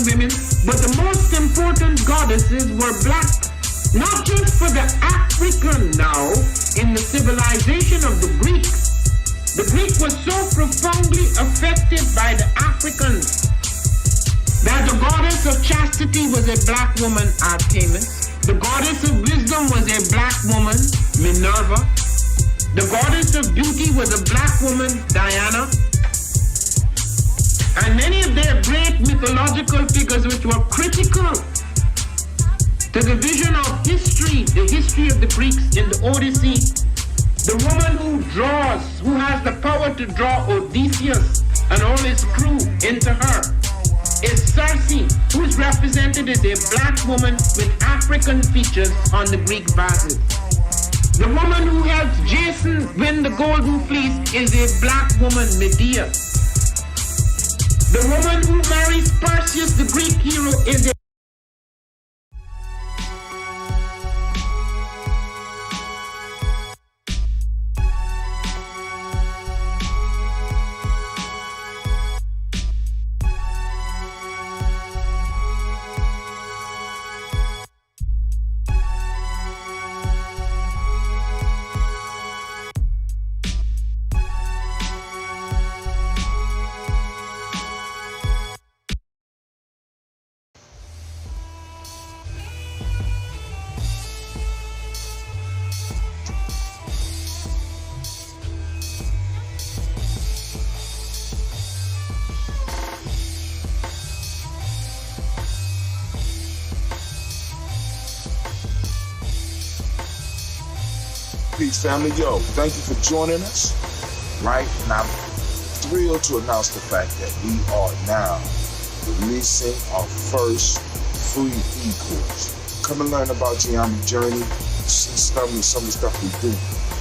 women, but the most important goddesses were black. Not just for the African now, in the civilization of the Greeks. The Greek was so profoundly affected by the Africans that the goddess of chastity was a black woman, Artemis. The goddess of wisdom was a black woman, Minerva. The goddess of beauty was a black woman, Diana. And many of their great mythological figures which were critical to the vision of history, the history of the Greeks in the Odyssey. The woman who draws, who has the power to draw Odysseus and all his crew into her, is Circe, who is represented as a black woman with African features on the Greek vases. The woman who helps Jason win the Golden Fleece is a black woman, Medea. The woman who marries Perseus, the Greek hero, is a Peace, family. Yo, thank you for joining us. Right? And I'm thrilled to announce the fact that we are now releasing our first free e-course. Come and learn about Geometry Journey, see some of the stuff we do.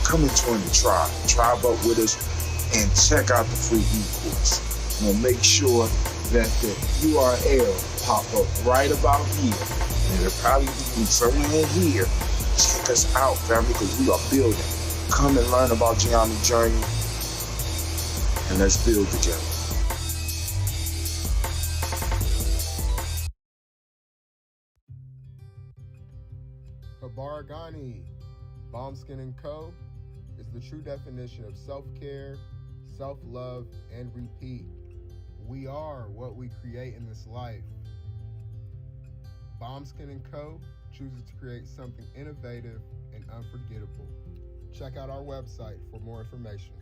Come and join the tribe. Tribe up with us and check out the free e-course. We'll make sure that the URL pop up right about here. And it'll probably be somewhere in here. Check us out, family, because we are building. Come and learn about Geometry Journey, and let's build together. Habaragani, Bomb Skin & Co. is the true definition of self-care, self-love, and repeat. We are what we create in this life. Bomb Skin & Co. chooses to create something innovative and unforgettable. Check out our website for more information.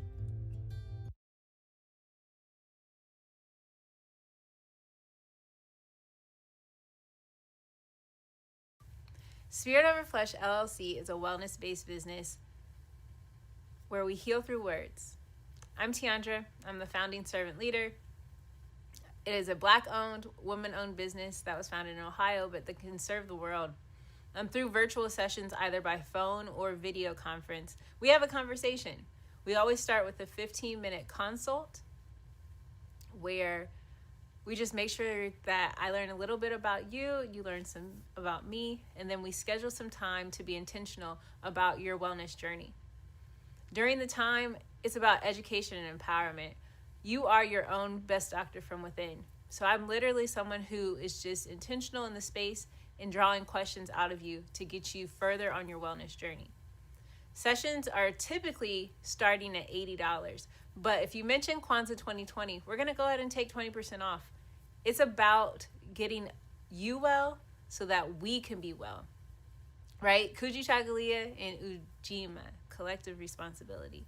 Spirit Over Flesh LLC is a wellness-based business where we heal through words. I'm Tiandra. I'm the founding servant leader. It is a Black-owned, woman-owned business that was founded in Ohio, but that can serve the world. Through virtual sessions, either by phone or video conference, we have a conversation. We always start with a 15-minute consult where we just make sure that I learn a little bit about you, you learn some about me, and then we schedule some time to be intentional about your wellness journey. During the time, it's about education and empowerment. You are your own best doctor from within. So I'm literally someone who is just intentional in the space and drawing questions out of you to get you further on your wellness journey. Sessions are typically starting at $80, but if you mention Kwanzaa 2020, we're gonna go ahead and take 20% off. It's about getting you well so that we can be well, right? Kujichagulia and Ujima, collective responsibility.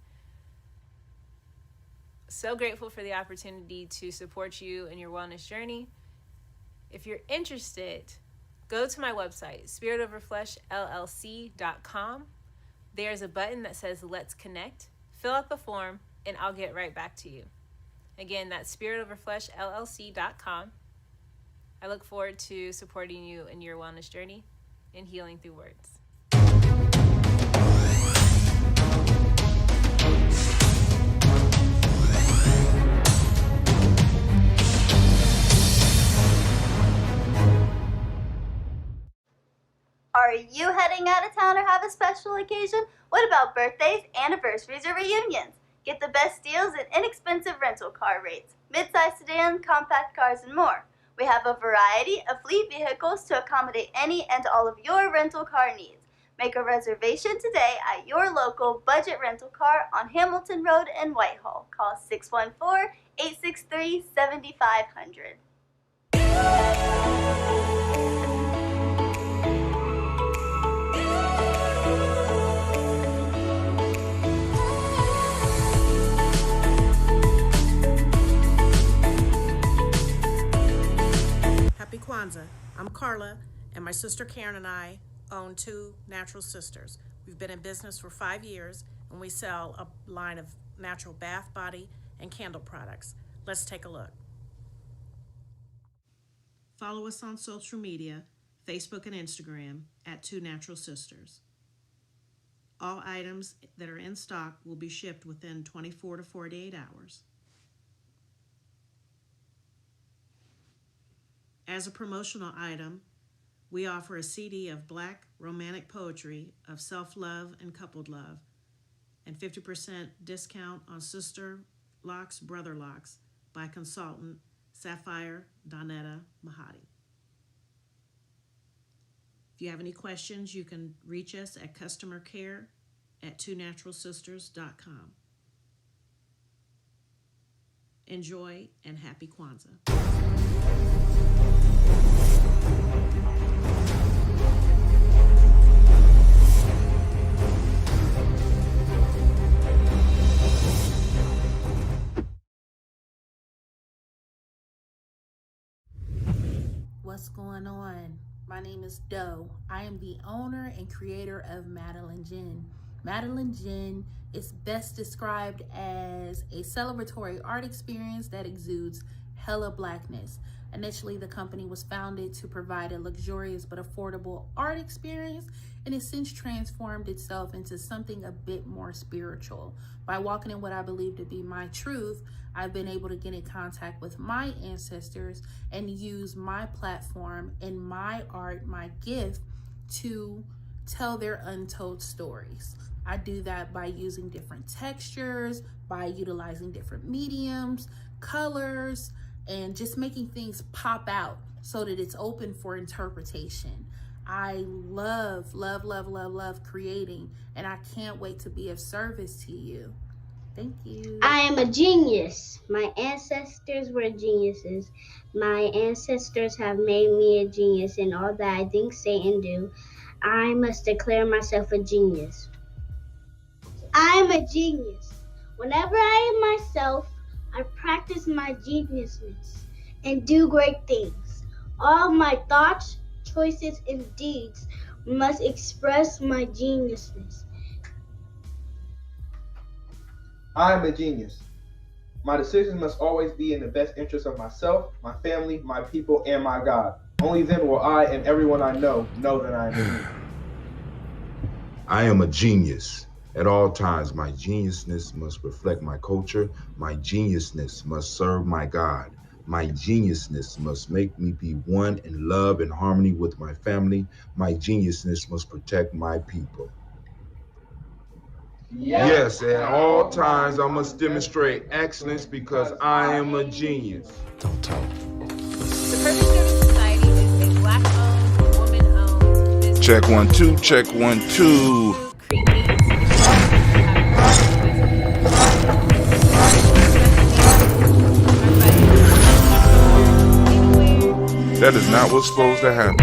So grateful for the opportunity to support you in your wellness journey. If you're interested, go to my website, spiritoverfleshllc.com. There's a button that says Let's Connect. Fill out the form and I'll get right back to you. Again, that's spiritoverfleshllc.com. I look forward to supporting you in your wellness journey and healing through words. Are you heading out of town or have a special occasion? What about birthdays, anniversaries, or reunions? Get the best deals and inexpensive rental car rates, mid-size sedans, compact cars, and more. We have a variety of fleet vehicles to accommodate any and all of your rental car needs. Make a reservation today at your local budget rental car on Hamilton Road in Whitehall. Call 614-863-7500. Happy Kwanzaa. I'm Carla, and my sister Karen and I own Two Natural Sisters. We've been in business for 5 years, and we sell a line of natural bath, body, and candle products. Let's take a look. Follow us on social media, Facebook and Instagram, at Two Natural Sisters. All items that are in stock will be shipped within 24 to 48 hours. As a promotional item, we offer a CD of Black romantic poetry of self-love and coupled love, and 50% discount on Sister Locks, Brother Locks by consultant Sapphire Donetta Mahadi. If you have any questions, you can reach us at customercare@twonaturalsisters.com. Enjoy and happy Kwanzaa. What's going on? My name is Doe. I am the owner and creator of Madeline Gin. Madeline Gin is best described as a celebratory art experience that exudes hella blackness. Initially, the company was founded to provide a luxurious but affordable art experience, and it's since transformed itself into something a bit more spiritual. By walking in what I believe to be my truth, I've been able to get in contact with my ancestors and use my platform and my art, my gift, to tell their untold stories. I do that by using different textures, by utilizing different mediums, colors, and just making things pop out so that it's open for interpretation. I love creating, and I can't wait to be of service to you. Thank you. I am a genius. My ancestors were geniuses. My ancestors have made me a genius in all that I think, say, and do. I must declare myself a genius. I am a genius. Whenever I am myself, I practice my geniusness and do great things. All my thoughts, choices, and deeds must express my geniusness. I am a genius. My decisions must always be in the best interest of myself, my family, my people, and my God. Only then will I and everyone I know that I am a genius. I am a genius. At all times, my geniusness must reflect my culture. My geniusness must serve my God. My geniusness must make me be one in love and harmony with my family. My geniusness must protect my people. Yes, at all times, I must demonstrate excellence because I am a genius. Don't talk. The Perfect Service Society is a Black-owned, woman-owned business. Check 1 2, check 1 2. That is not what's supposed to happen.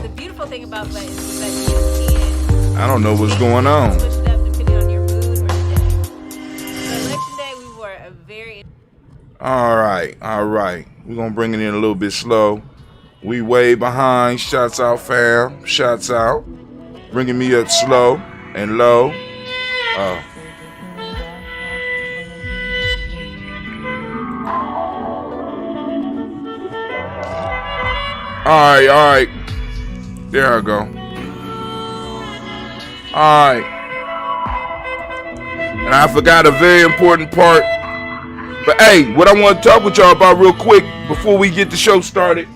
The beautiful thing about that is that you can. I don't know what's going on. Switch it up depending on your mood or the day. For election day, we wore a very. All right. We're going to bring it in a little bit slow. We way behind. Shots out, fam. Shots out. Bringing me up slow and low. All right. There I go. All right. And I forgot a very important part. But hey, what I want to talk with y'all about real quick before we get the show started.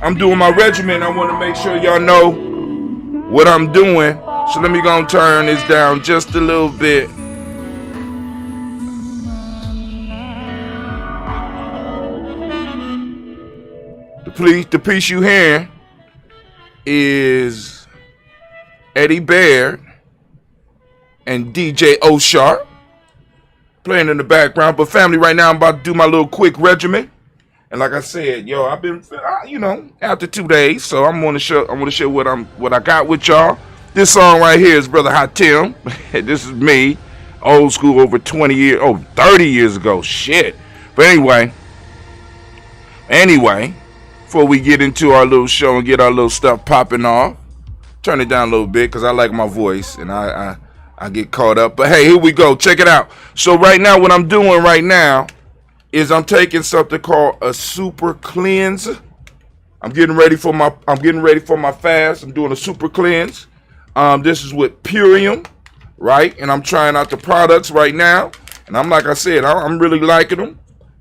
I'm doing my regimen. I want to make sure y'all know what I'm doing. So let me go and turn this down just a little bit. The piece you hearing is Eddie Baird and DJ O-Sharp playing in the background. But family, right now I'm about to do my little quick regimen. And like I said, yo, I've been, after 2 days, so I'm gonna share what I got with y'all. This song right here is Brother Hatim. This is me, old school, over 30 years ago. Shit. But anyway, before we get into our little show and get our little stuff popping off, turn it down a little bit because I like my voice and I get caught up. But hey, here we go. Check it out. So right now, what I'm doing right now is I'm taking something called a super cleanse. I'm getting ready for my fast. I'm doing a super cleanse. This is with Purium, right? And I'm trying out the products right now. And I'm really liking them.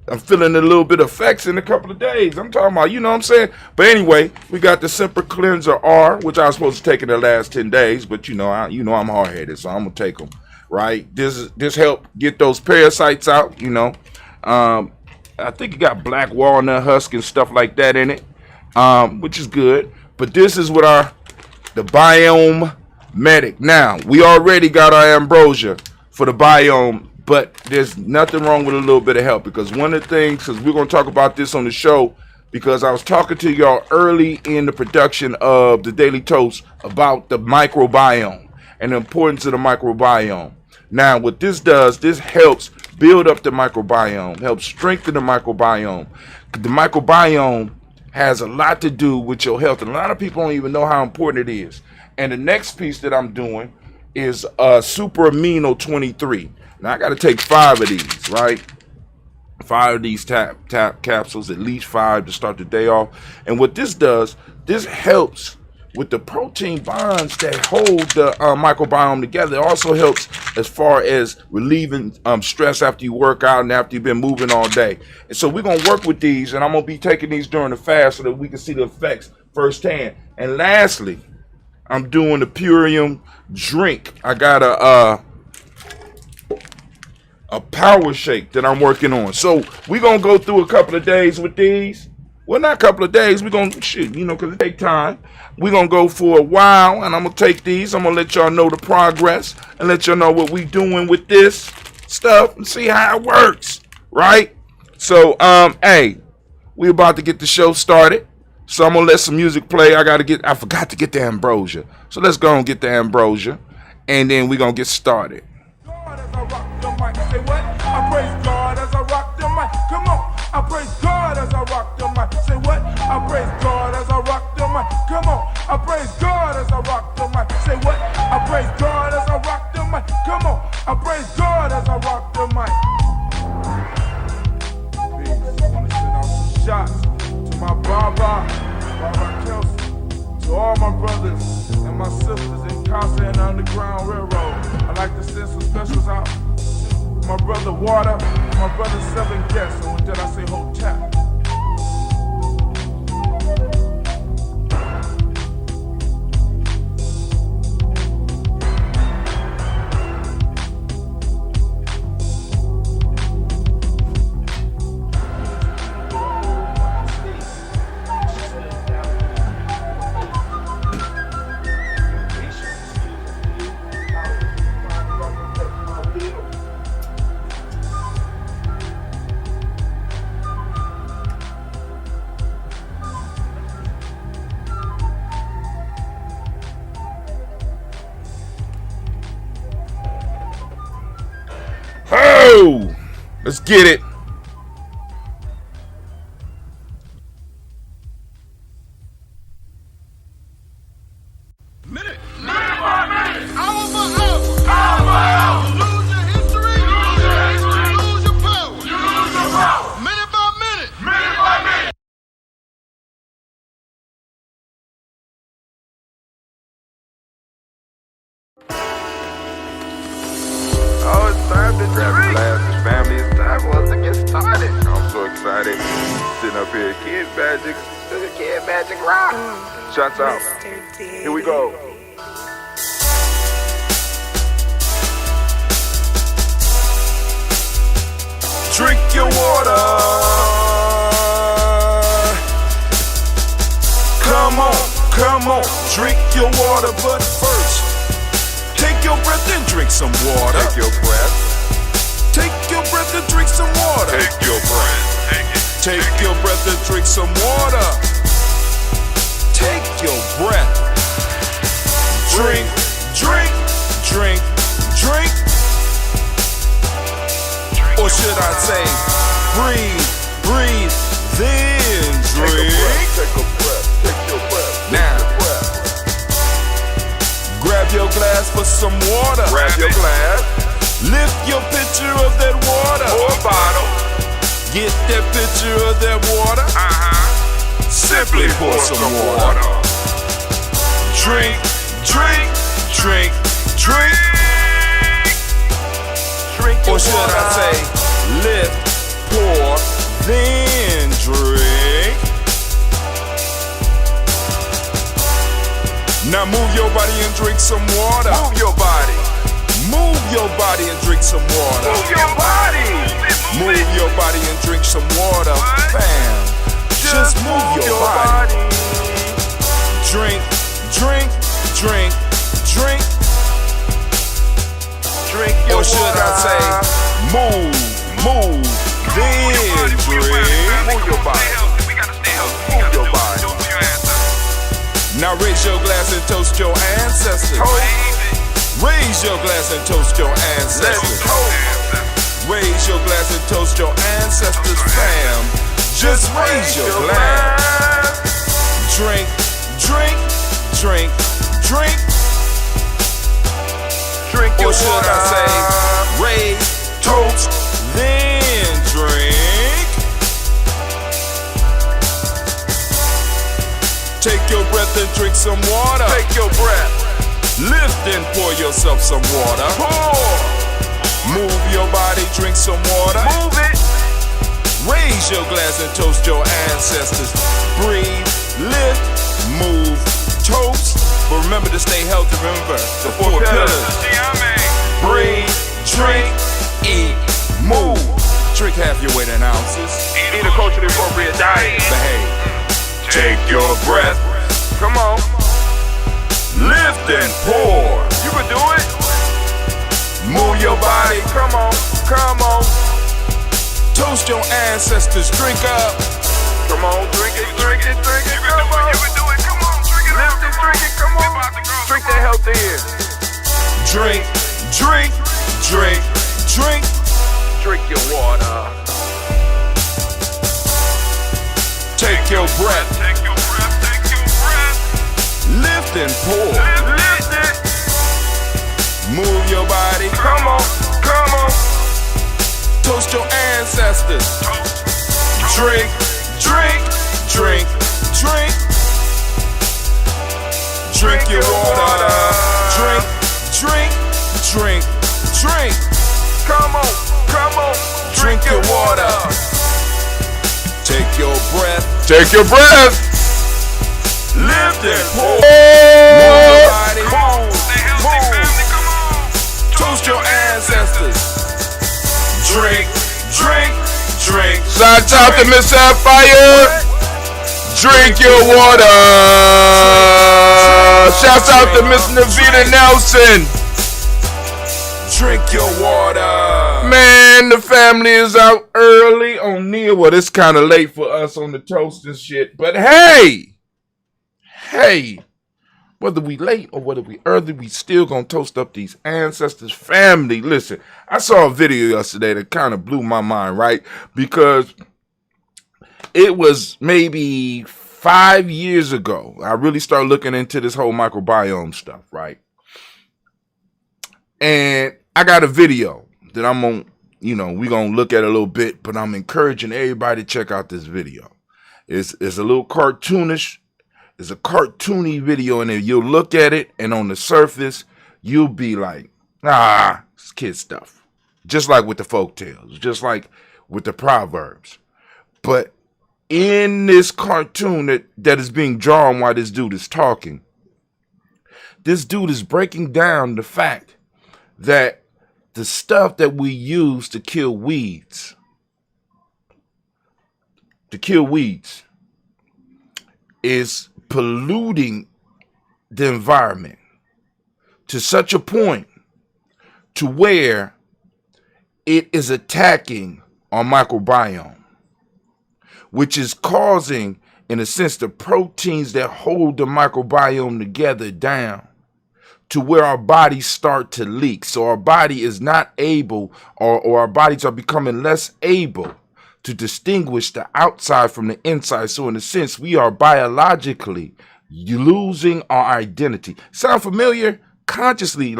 I'm feeling a little bit of effects in a couple of days. I'm talking about, you know what I'm saying? But anyway, we got the Simple Cleanser R, which I was supposed to take in the last 10 days, but I'm hard-headed, so I'm gonna take them, right? This help get those parasites out, I think it got black walnut husk and stuff like that in it, which is good. But this is with the Biome Medic. Now, we already got our ambrosia for the Biome, but there's nothing wrong with a little bit of help, because one of the things, because we're going to talk about this on the show, because I was talking to y'all early in the production of the Daily Toast about the microbiome and the importance of the microbiome. Now, what this does, this helps build up the microbiome, helps strengthen the microbiome. The microbiome has a lot to do with your health, and a lot of people don't even know how important it is. And the next piece that I'm doing is Super Amino 23. Now, I got to take 5 of these, right? 5 of these tap capsules, at least 5 to start the day off. And what this does, this helps with the protein bonds that hold the microbiome together. It also helps as far as relieving stress after you work out and after you've been moving all day. And so we're going to work with these, and I'm going to be taking these during the fast so that we can see the effects firsthand. And lastly, I'm doing the Purium drink. I got a power shake that I'm working on. So we're going to go through a couple of days with these. Well, not a couple of days. We're going to, because it takes time. We're going to go for a while, and I'm going to take these. I'm going to let y'all know the progress and let y'all know what we doing with this stuff and see how it works, right? So, hey, we about to get the show started. So I'm going to let some music play. I forgot to get the ambrosia. So let's go and get the ambrosia, and then we're going to get started. God as I rock the mic. Say what? I praise God as I rock the mic. Come on. I praise God as I rock the mic. Say what? I praise God as I rock the mic. Come on. I praise God as I rock the mic. Say what? I praise God as I rock the mic. Come on. I praise God as I rock the mic. Peace. I want to send out some shots to my Baba Kelsey, to all my brothers and my sisters in Casa and Underground Railroad. I like to send some specials out to my brother Water, my brother Seven Guests, and did I say Hotel? Oh, let's get it. Minute by minute, hour by hour, lose your history, lose your power, minute by minute, Oh, it's time to grab the glasses, family. It's time for us to get started. I'm so excited. Sitting up here, Kid Magic Rock. Shots out. Here we go. Drink your water. Come on, drink your water, but first, take your breath and drink some water. Take your breath. Take your breath and drink some water. Take your breath. Take it. Take your breath and drink some water. Take your breath. Drink, drink, drink, drink. Or should I say, breathe, breathe, then drink. Take a breath. Take your breath. Now, grab your glass for some water. Grab your glass Lift your pitcher of that water. or bottle. Get that pitcher of that water. Simply pour some water. Drink, drink, drink, drink. Drink your Or should water. I say, lift, pour, then drink. Now move your body and drink some water. Move your body. Move your body and drink some water. Move your body. Move your body and drink some water. Bam. Just move your body. Drink, drink, drink, drink. Drink your Or should water. I say, move, move, then drink. Move your body. Move your body. Now raise your glass and toast your ancestors. Raise your glass and toast your Let's ancestors. toast. Raise your glass and toast your ancestors, fam. Just raise your glass. Drink, drink, drink, drink. Drink your Or should water. I say, raise, toast, then drink. Take your breath and drink some water. Take your breath. Lift and pour yourself some water. Pour. Move your body, drink some water. Move it. Raise your glass and toast your ancestors. Breathe, lift, move, toast. But remember to stay healthy. Remember the four pillars. Breathe, drink, eat, move. Drink half your weight in ounces. Eat a culturally appropriate diet. Behave. Take your breath. Come on. Lift and pour. You can do it. Move your body. Come on. Come on. Toast your ancestors. Drink up. Come on. Drink it. Drink it. Drink it. Come on. You can do it. Come on. Drink it. Lift it. Drink it. Come on. Drink that health in. Drink, drink, drink, drink. Drink your water. Take your breath. Take your breath. Take your breath. Lift and pour. Lift it. Move your body. Come on. Come on. Toast your ancestors. Drink, drink, drink, drink. Drink your water. Drink, drink, drink, drink. Come on. Come on. Drink your water. Take your breath. Take your breath. Lift and pour. Move your body. Move. Toast your ancestors. Drink, drink, drink. Shout out to Miss Sapphire. Drink your water. Shout out to Miss Navita Nelson. Drink your water. Man, the family is out early on Neil. Well, it's kind of late for us on the toast and shit. But hey, whether we late or whether we early, we still gonna toast up these ancestors' family. Listen, I saw a video yesterday that kind of blew my mind, right? Because it was maybe 5 years ago. I really started looking into this whole microbiome stuff, right? And I got a video that I'm on, we're going to look at a little bit, but I'm encouraging everybody to check out this video. It's a little cartoonish. It's a cartoony video, and if you'll look at it, and on the surface, you'll be like, it's kid stuff. Just like with the folk tales, just like with the proverbs. But in this cartoon that is being drawn while this dude is talking, this dude is breaking down the fact that the stuff that we use to kill weeds, is polluting the environment to such a point to where it is attacking our microbiome, which is causing, in a sense, the proteins that hold the microbiome together down to where our bodies start to leak. So our body is not able, or our bodies are becoming less able to distinguish the outside from the inside. So in a sense, we are biologically losing our identity. Sound familiar? Consciously,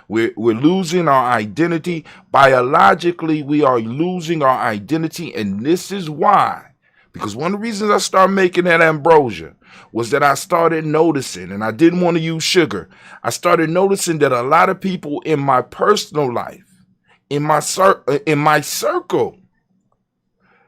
we're losing our identity. Biologically, we are losing our identity. And this is why, because one of the reasons I started making that ambrosia was that I started noticing, and I didn't want to use sugar. I started noticing that a lot of people in my personal life, in my circle,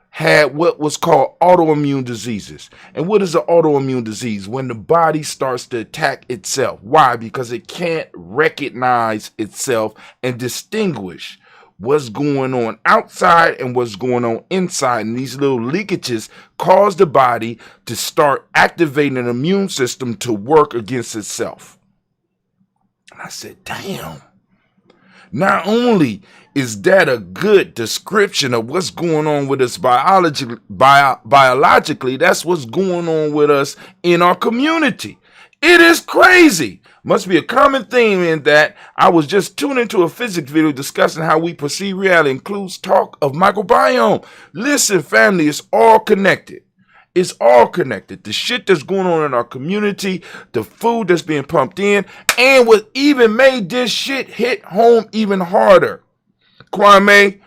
had what was called autoimmune diseases. And what is an autoimmune disease? When the body starts to attack itself. Why? Because it can't recognize itself and distinguish what's going on outside and what's going on inside. And these little leakages cause the body to start activating an immune system to work against itself. And I said, damn. Not only is that a good description of what's going on with us biologically, that's what's going on with us in our community. It is crazy. Must be a common theme in that I was just tuning into a physics video discussing how we perceive reality includes talk of microbiome. Listen, family, it's all connected. It's all connected. The shit that's going on in our community, the food that's being pumped in, and what even made this shit hit home even harder. Kwame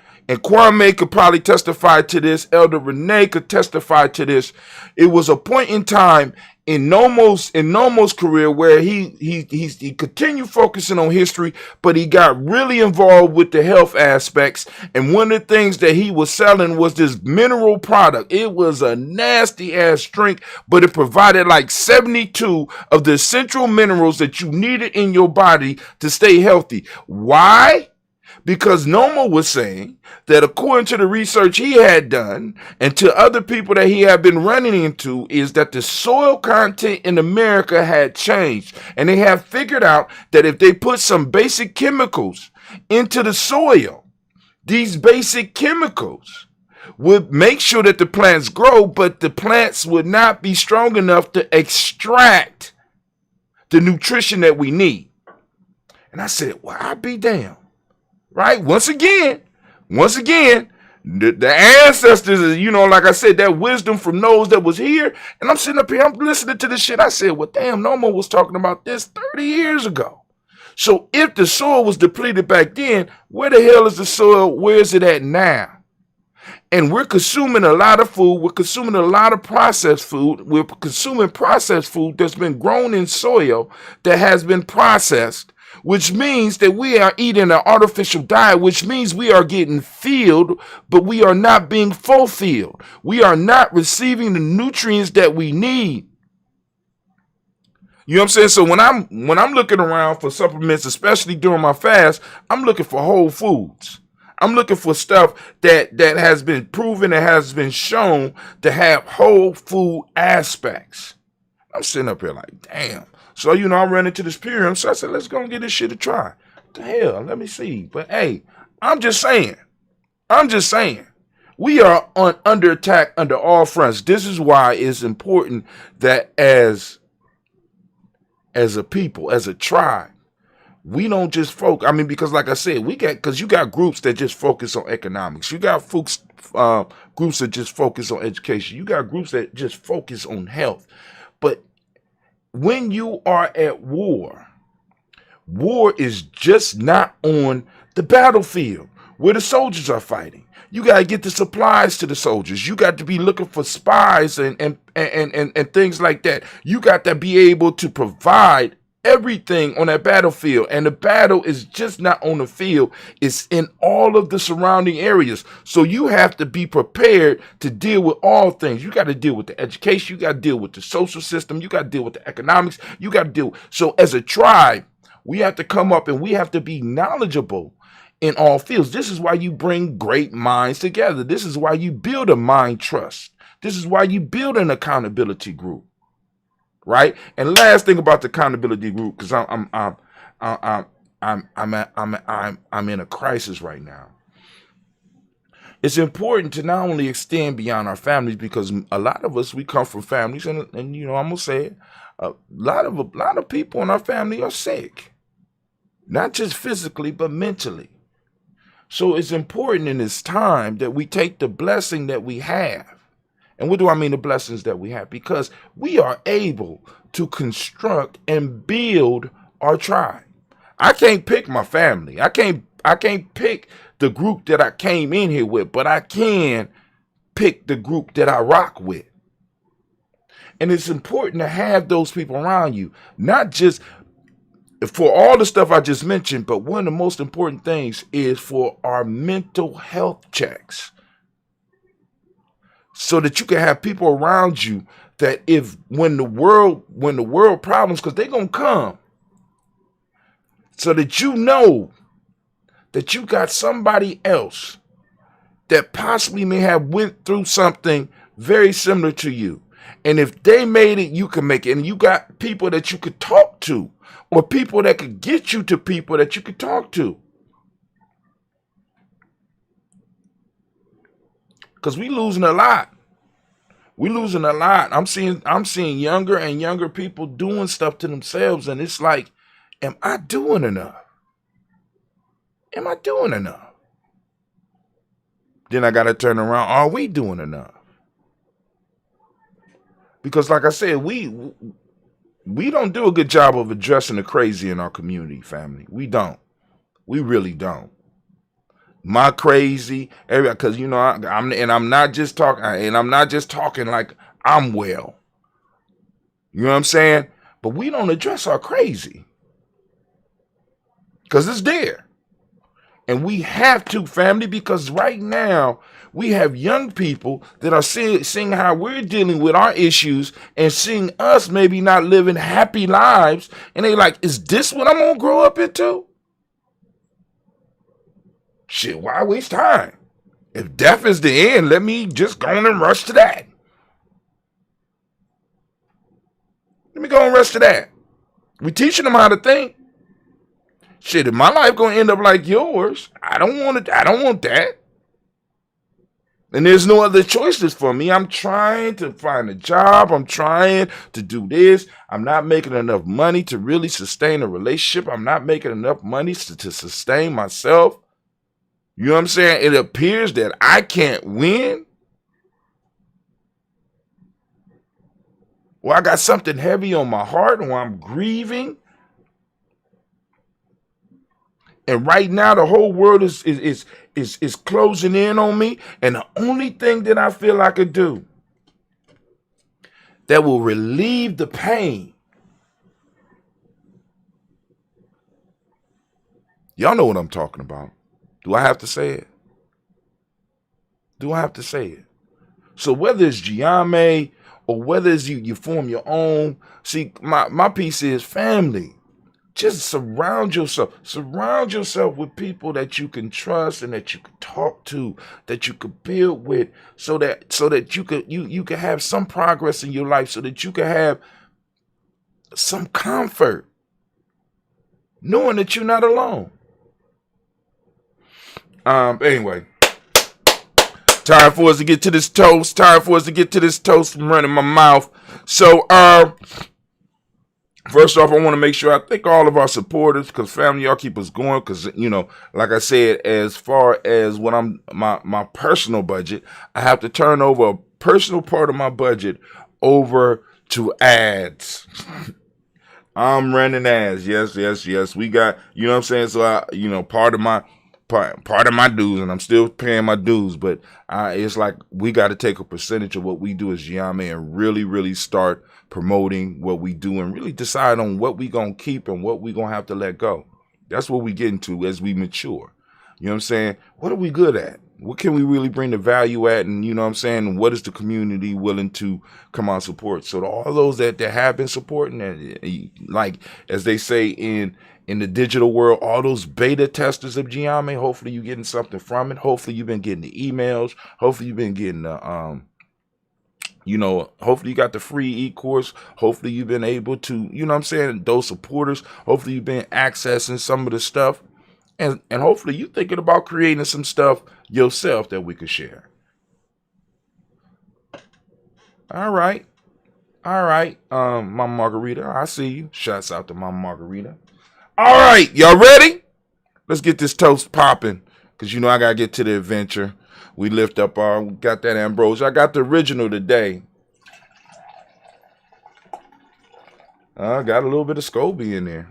could probably testify to this. Elder Renee could testify to this. It was a point in time in Nomo's career where he continued focusing on history, but he got really involved with the health aspects. And one of the things that he was selling was this mineral product. It was a nasty ass drink, but it provided like 72 of the essential minerals that you needed in your body to stay healthy. Why? Because Nomo was saying that according to the research he had done and to other people that he had been running into, is that the soil content in America had changed. And they have figured out that if they put some basic chemicals into the soil, these basic chemicals would make sure that the plants grow, but the plants would not be strong enough to extract the nutrition that we need. And I said, well, I'll be damned. Right? Once again, the ancestors, like I said, that wisdom from those that was here. And I'm sitting up here, I'm listening to this shit. I said, well, damn, Nomo was talking about this 30 years ago. So if the soil was depleted back then, where the hell is the soil? Where is it at now? And we're consuming a lot of food. We're consuming a lot of processed food. We're consuming processed food that's been grown in soil that has been processed, which means that we are eating an artificial diet, which means we are getting filled, but we are not being fulfilled. We are not receiving the nutrients that we need. You know what I'm saying? So when I'm looking around for supplements, especially during my fast, I'm looking for whole foods. I'm looking for stuff that has been proven and has been shown to have whole food aspects. I'm sitting up here like, damn. So, I ran into this Purium, so I said, let's go and get this shit a try. What the hell? Let me see. But, hey, I'm just saying. We are under attack under all fronts. This is why it's important that as a people, as a tribe, we don't just focus. Because like I said, because you got groups that just focus on economics. You got groups that just focus on education. You got groups that just focus on health. But when you are at war is just not on the battlefield where the soldiers are fighting. You got to get the supplies to the soldiers. You got to be looking for spies and things like that. You got to be able to provide everything on that battlefield. And the battle is just not on the field. It's in all of the surrounding areas. So you have to be prepared to deal with all things. You got to deal with the education. You got to deal with the social system. You got to deal with the economics. You got to deal. So as a tribe, we have to come up and we have to be knowledgeable in all fields. This is why you bring great minds together. This is why you build a mind trust. This is why you build an accountability group. right? And last thing about the accountability group, because I'm in a crisis right now. It's important to not only extend beyond our families, because a lot of us, we come from families, and I'm gonna say it, a lot of people in our family are sick, not just physically but mentally. So it's important in this time that we take the blessing that we have. And what do I mean, the blessings that we have? Because we are able to construct and build our tribe. I can't pick my family. I can't pick the group that I came in here with, but I can pick the group that I rock with. And it's important to have those people around you, not just for all the stuff I just mentioned, but one of the most important things is for our mental health checks. So that you can have people around you that when the world problems, because they're gonna come, so that you know that you got somebody else that possibly may have went through something very similar to you. And if they made it, you can make it. And you got people that you could talk to, or people that could get you to people that you could talk to. Because we losing a lot. We losing a lot. I'm seeing younger and younger people doing stuff to themselves, and it's like, am I doing enough? Am I doing enough? Then I got to turn around. Are we doing enough? Because like I said, we don't do a good job of addressing the crazy in our community, family. We don't. We really don't. My crazy, because I'm not just talking like I'm well. You know what I'm saying? But we don't address our crazy. Because it's there. And we have to, family, because right now we have young people that are seeing how we're dealing with our issues and seeing us maybe not living happy lives. And they like, is this what I'm going to grow up into? Shit, why waste time? If death is the end, let me just go on and rush to that. Let me go and rush to that. We teaching them how to think. Shit, if my life gonna end up like yours, I don't want it. I don't want that. And there's no other choices for me. I'm trying to find a job. I'm trying to do this. I'm not making enough money to really sustain a relationship. I'm not making enough money to sustain myself. You know what I'm saying? It appears that I can't win. Or I got something heavy on my heart, or I'm grieving. And right now, the whole world is closing in on me. And the only thing that I feel I could do that will relieve the pain. Y'all know what I'm talking about. Do I have to say it? Do I have to say it? So whether it's Giame or whether it's you form your own. See, my piece is family. Just surround yourself with people that you can trust and that you can talk to, that you could build with, so that you could have some progress in your life, so that you can have some comfort, knowing that you're not alone. Anyway, time for us to get to this toast. I'm running my mouth. So, first off, I want to make sure I thank all of our supporters, because family, y'all keep us going. Because, like I said, as far as what my personal budget, I have to turn over a personal part of my budget over to ads. I'm running ads. Yes. We got, you know what I'm saying? So part of my dues, and I'm still paying my dues, but it's like we got to take a percentage of what we do as Giame and really, really start promoting what we do and really decide on what we going to keep and what we going to have to let go. That's what we get into as we mature. You know what I'm saying? What are we good at? What can we really bring the value at? And you know what I'm saying? What is the community willing to come on support? So to all those that have been supporting, and like as they say in the digital world, all those beta testers of Giame, hopefully you're getting something from it. Hopefully you've been getting the emails. Hopefully you've been getting the hopefully you got the free e-course. Hopefully you've been able to, you know what I'm saying, those supporters. Hopefully you've been accessing some of the stuff. And hopefully you're thinking about creating some stuff yourself that we could share. All right. Mama Margarita, I see you. Shouts out to Mama Margarita. All right, y'all ready? Let's get this toast popping. Because, I got to get to the adventure. We lift up we got that ambrosia. I got the original today. Got a little bit of SCOBY in there.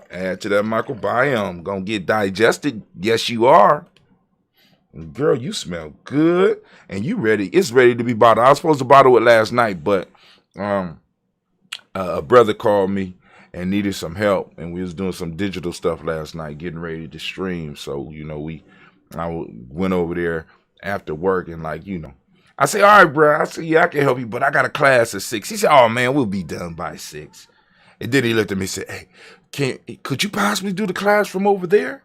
Add to that microbiome. Gonna get digested. Yes, you are. Girl, you smell good. And you ready. It's ready to be bottled. I was supposed to bottle it last night, but a brother called me and needed some help. And we was doing some digital stuff last night, getting ready to stream. So, I went over there after work and I say, all right, bro. I said, yeah, I can help you, but I got a class at 6. He said, oh, man, we'll be done by 6. And then he looked at me and said, hey, could you possibly do the class from over there?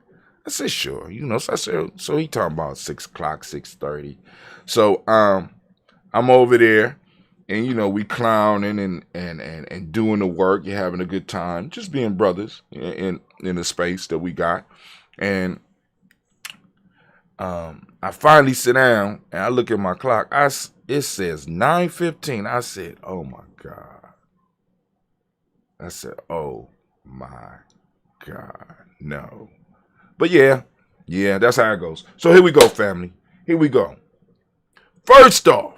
I said, sure. So I said, so he talking about 6 o'clock, 6:30. So I'm over there and, we clowning and doing the work. You're having a good time, just being brothers in the space that we got. And I finally sit down and I look at my clock. It says 9:15. I said, oh my God. I said, oh my God, no. But yeah, that's how it goes. So here we go, family. Here we go. First off,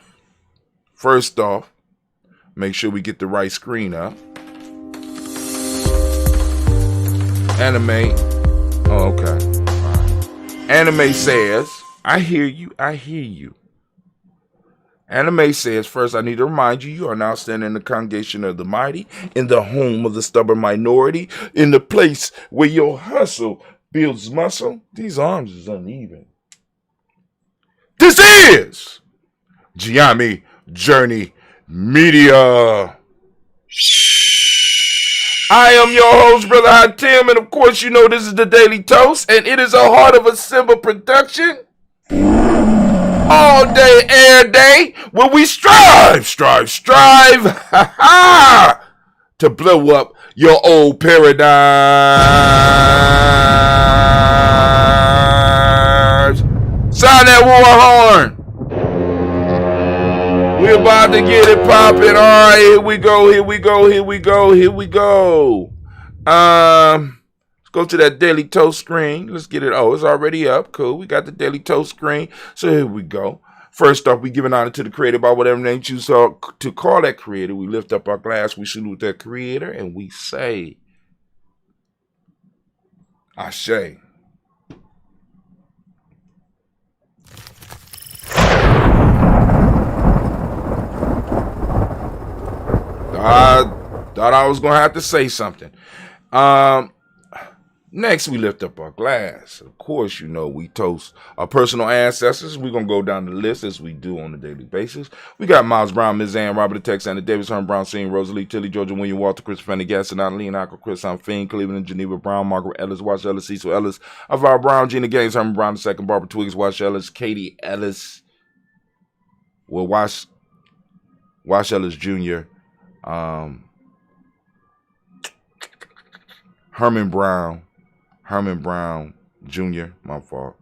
make sure we get the right screen up. Anime. Oh, okay. All right. Anime says, I hear you. Anime says, first, I need to remind you, you are now standing in the congregation of the mighty, in the home of the stubborn minority, in the place where your hustle builds muscle. These arms is uneven. This is Giami Journey Media. I am your host, Brother Hot Tim, and of course, this is the Daily Toast, and it is a Heart of a Simba production. All day, air day, where we strive, to blow up your old paradigms. Sound that war horn. We're about to get it popping. All right, here we go. Let's go to that Daily Toast screen. Let's get it. Oh, it's already up. Cool. We got the Daily Toast screen. So here we go. First off, we giving honor to the creator by whatever name you choose to call that creator. We lift up our glass. We salute that creator. And we say, Ashe. I thought I was going to have to say something. Next, we lift up our glass. Of course, we toast our personal ancestors. We're going to go down the list as we do on a daily basis. We got Miles Brown, Ms. Ann, Robert the Texan, Davis, Herm Brown, Senior, Rosalie, Tilly, Georgia, William, Walter, Christopher, Gaston, Adeline, Akko, Chris, Finn, Cleveland, Geneva, Brown, Margaret Ellis, Wash Ellis, Cecil Ellis, Alvaro Brown, Gina Gaines, Herman Brown II, Barbara Twiggs, Wash Ellis, Katie Ellis, Wash Ellis Jr., Herman Brown Jr., my fault.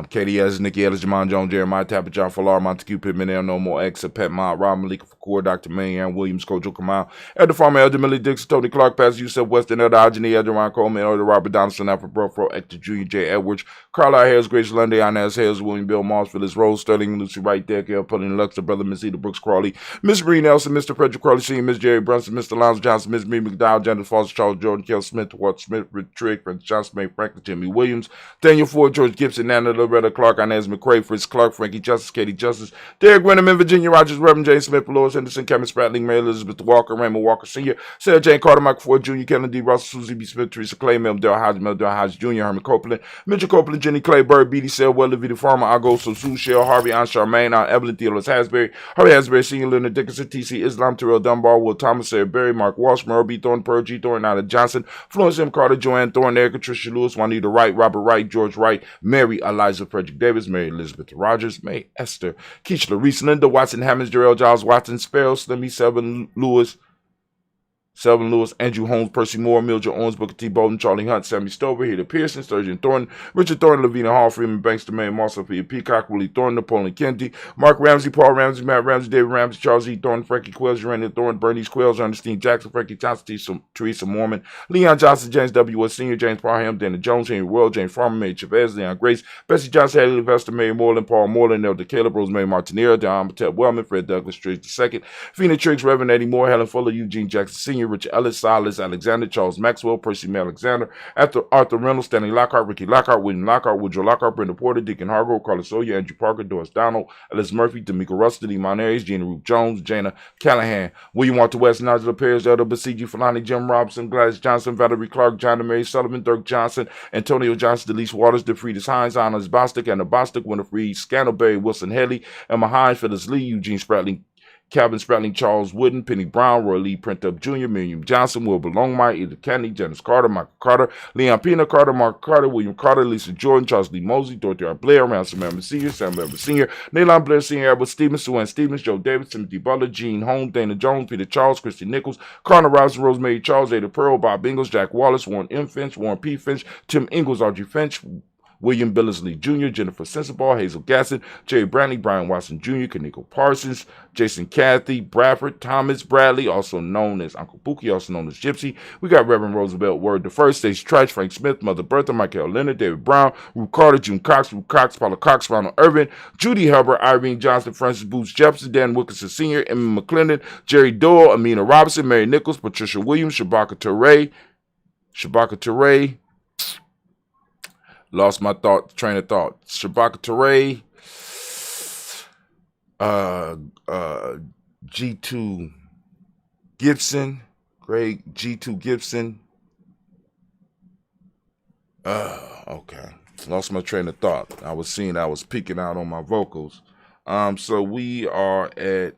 Katie Ellis, Nikki Ellis, Jamon Jones, Jeremiah Tapper, John Fallar, Montague Pittman, No More X, Pet Mott, Rob Malika Fakour, Dr. Marianne Williams, Kojo Kamal, Elder Farmer, Elder Millie Dixon, Tony Clark, Pastor Yusef Weston, Elder Ajani, Elder Ron Coleman, Elder Robert Donaldson, Alfred Brofro, Hector Jr., J. Edwards, Carlisle Harris, Grace Lundy, Inez Harris, William Bill Moss, Phyllis Rose, Sterling, Lucy Wright, Derek L. Pulling Luxor, Brother Miss Eda Brooks Crawley, Miss Bree Nelson, Mr. Frederick Crawley, Sr., Miss Jerry Brunson, Mr. Lance Johnson, Miss Bree McDowell, Janet Foster, Charles Jordan, Kel Smith, Walt Smith, Rich Trigg, Francis Johnson, May Franklin, Jimmy Williams, Daniel Ford, George Gibson, Nana Loretta Clark, Inez McCrae, Fritz Clark, Frankie Justice, Katie Justice, Derek Wenham, Virginia Rogers, Reverend James Smith, Lois Henderson, Kevin Spratling, Mary Elizabeth Walker, Raymond Walker Sr., Sarah Jane Carter, Michael Ford Jr., Kellen D. Russell, Susie B. Smith, Teresa Clay, Mel Del Hodge Jr., Herman Copeland, Mitchell Copeland, Jenny Clay, Bird, B.D. Sale, Weller, Vita Farmer, Ago, Sue Shell, Harvey, Aunt Charmaine, Aunt Evelyn, Theodore Hasbury, Harvey Hasbury, Senior, Leonard Dickinson, T.C. Islam, Terrell Dunbar, Will Thomas, Sarah Berry, Mark Walsh, Merle B. Thorne, Pearl G. Thorne, Nada Johnson, Florence M. Carter, Joanne Thorne, Erica Tricia Lewis, Juanita Wright, Robert Wright, George Wright, Mary Eliza Elijah Frederick Davis, Mary Elizabeth Rogers, May Esther, Keisha Larice, Linda Watson, Hammonds, Jarrell Giles Watson, Sparrow, Slimmy, Selvin Lewis, Andrew Holmes, Percy Moore, Mildred Owens, Booker T. Bolden, Charlie Hunt, Sammy Stover, Heather Pearson, Sturgeon Thornton, Richard Thornton, Lavina Hall, Freeman Banks, Domain, Marcel P. Peacock, Willie Thornton, Napoleon Kennedy, Mark Ramsey, Paul Ramsey, Matt Ramsey, David Ramsey, Charles E. Thornton, Frankie Quells, Urania Thornton, Bernice Quells, Ernestine Jackson, Frankie Johnson, Teresa Mormon, Leon Johnson, James W. West Sr., James Parham, Dana Jones, Henry Royal, James Farmer, Mary Chavez, Leon Grace, Bessie Johnson, Haley Levester, Mary Moreland, Paul Moreland, Elder Caleb, Rosemary Martinera, Don Matep Wellman, Fred Douglas Triggs II, Fina Triggs, Reverend Eddie Moore, Helen Fuller, Eugene Jackson Sr., Richard Ellis, Silas Alexander, Charles Maxwell, Percy May Alexander, Arthur Reynolds, Stanley Lockhart, Ricky Lockhart, William Lockhart, Woodrow Lockhart, Brenda Porter, Deacon Hargrove, Carlos Sawyer, Andrew Parker, Doris Donald, Ellis Murphy, D'Amico Rusty, Demon Ayers, Gina Ruth Jones, Jana Callahan, William Walter West, Nigel Perez, Elder Basiji, Fulani, Jim Robinson, Gladys Johnson, Valerie Clark, John and Mary Sullivan, Dirk Johnson, Antonio Johnson, Delise Waters, DeFriedis Hines, Anna's Bostic, Anna Bostic, Winifred Scandalberry, Wilson Haley, Emma Hines, Phyllis Lee, Eugene Spratling, Calvin Spratling, Charles Wooden, Penny Brown, Roy Lee Printup Jr., Miriam Johnson, Wilbur Longmire, Edith Kennedy, Janice Carter, Michael Carter, Leon Pena Carter, Mark Carter, William Carter, Lisa Jordan, Charles Lee Mosley, Dorothy R. Blair, Ransom Member Sr., Sam Member Sr., Nalon Blair Sr., Albert Stevens, Suanne Stevens, Joe Davis, Timothy Butler, Gene Holmes, Dana Jones, Peter Charles, Christy Nichols, Connor Robinson, Rosemary Charles, Ada Pearl, Bob Ingalls, Jack Wallace, Warren M. Finch, Warren P. Finch, Tim Ingalls, Audrey Finch, William Billingsley Jr., Jennifer Sensabaugh, Hazel Gasson, Jerry Brantley, Brian Watson Jr., Kaniko Parsons, Jason Cathy, Bradford, Thomas Bradley, also known as Uncle Pookie, also known as Gypsy. We got Reverend Roosevelt Word the First, Stacey Trice, Frank Smith, Mother Bertha, Michael Leonard, David Brown, Ruth Carter, June Cox, Paula Cox, Ronald Irvin, Judy Hubbard, Irene Johnson, Francis Booth Jefferson, Dan Wilkinson Sr., Emmy McClendon, Jerry Doyle, Amina Robinson, Mary Nichols, Patricia Williams, Shabaka Teray, lost my train of thought. Shabaka Teray, G2 Gibson, Greg G2 Gibson. Okay. Lost my train of thought. I was peeking out on my vocals. So we are at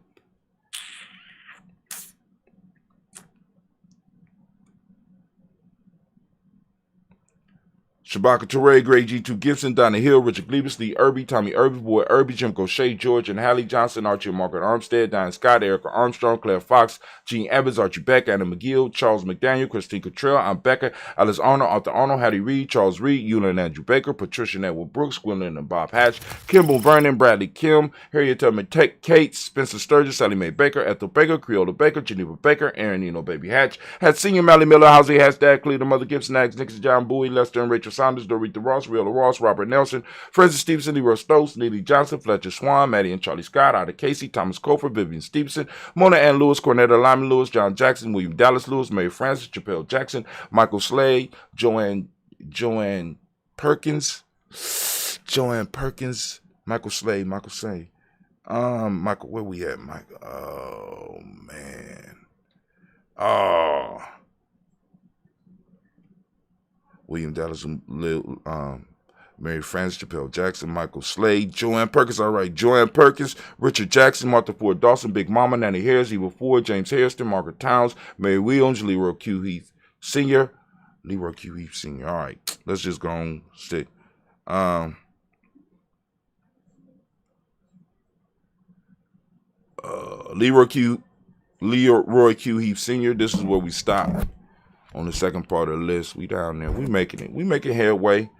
Shabaka Teray, Greg G2 Gibson, Donna Hill, Richard Glebus, Lee Irby, Tommy Irby, Boy Irby, Jim Gaucher, George and Hallie Johnson, Archie and Margaret Armstead, Diane Scott, Erica Armstrong, Claire Fox, Gene Evans, Archie Beck, Anna McGill, Charles McDaniel, Christine Cottrell, Aunt Becca, Alice Arnold, Arthur Arnold, Hattie Reed, Charles Reed, Eula and Andrew Baker, Patricia and Edward Brooks, Gwendolyn and Bob Hatch, Kimball Vernon, Bradley Kim, Harriet Tubman Kate, Spencer Sturgis, Sally Mae Baker, Ethel Baker, Creola Baker, Geneva Baker, Aaron Eno Baby Hatch, had Senior Mally Miller, Housey Hatch, Dad Cleveland, Mother Gibson, Axe, Nixon, John Bowie, Lester and Rachel Saunders, Dorita Ross, Rilla Ross, Robert Nelson, Francis Stevenson, Leroy Stokes, Neely Johnson, Fletcher Swan, Maddie and Charlie Scott, Ida Casey, Thomas Cofer, Vivian Stevenson, Mona Ann Lewis, Cornetta Lyman Lewis, John Jackson, William Dallas Lewis, Mary Francis, Chappelle Jackson, Michael Slade, Joanne Perkins, Michael Slade, Michael, where we at, Michael? Oh, man. Oh. William Dallas, Mary Frances, Chappelle Jackson, Michael Slade, Joanne Perkins, all right, Joanne Perkins, Richard Jackson, Martha Ford Dawson, Big Mama, Nanny Harris, Eva Ford, James Hairston, Margaret Towns, Mary Williams, Leroy Q. Heath Sr., all right, let's just go on, stick. Leroy Q. Heath Sr., this is where we stop. On the second part of the list, we down there. We making headway.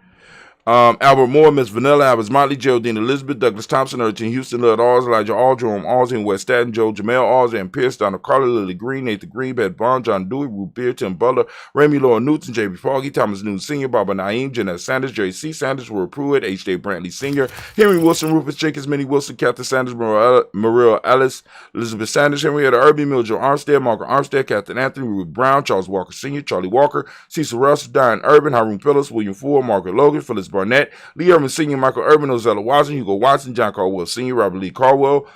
Albert Moore, Miss Vanilla, Albert Motley, Geraldine Elizabeth, Douglas Thompson, Urchin Houston, Lud Alls, Elijah All, Jerome Alls, West Staten, Joe Jamel Alls, and Pierce, Donna Carter, Lily Green, Nathan Green, Bed Bond, John Dewey, Ruth Beer, Tim Butler, Remy Laura Newton, J.B. Foggy, Thomas Newton Sr., Barbara Naeem, Jeanette Sanders, Jerry C. Sanders, Roy Pruitt, H.J. Brantley Sr., Henry Wilson, Rufus Jenkins, Minnie Wilson, Catherine Sanders, Maria Ellis, Elizabeth Sanders, Henrietta Irby, Mildred Armstead, Margaret Armstead, Catherine Anthony, Ruth Brown, Charles Walker Sr., Charlie Walker, Cecil Russell, Diane Urban, Haroon Phillips, William Ford, Margaret Logan, Phyllis Barnett, Lee Urban Sr., Michael Urban, Ozella Watson, Hugo Watson, John Caldwell Sr., Robert Lee Caldwell,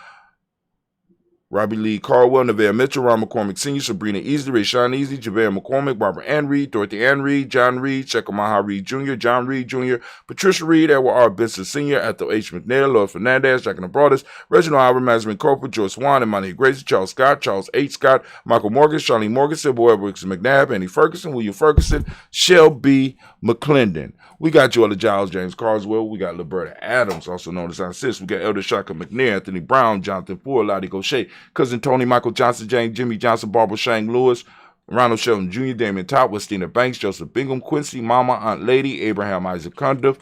Robbie Lee Caldwell, Nevaeh Mitchell, Ron McCormick Sr., Sabrina Easley, Rayshawn Easley, JaVale McCormick, Barbara Ann Reed, Dorothy Ann Reed, John Reed, Shekhar Maha Reed Jr., John Reed Jr., Patricia Reed, Edward R. Benson Sr., Ethel H. McNair, Lloyd Fernandez, Jack and the Brothers, Reginald Albert, Masman Corporal, Joyce Swan, Imani Gracie, Charles Scott, Charles H. Scott, Michael Morgan, Charlene Morgan, Sybil Edwards McNabb, Annie Ferguson, William Ferguson, Shelby McClendon. We got Joella Giles, James Carswell. We got Liberta Adams, also known as our sis. We got Elder Shaka McNair, Anthony Brown, Jonathan Ford, Lottie Gaucher, Cousin Tony, Michael Johnson, James, Jimmy Johnson, Barbara Shang Lewis, Ronald Shelton Jr., Damon Top, Westina Banks, Joseph Bingham, Quincy, Mama, Aunt Lady, Abraham Isaac Cundiff,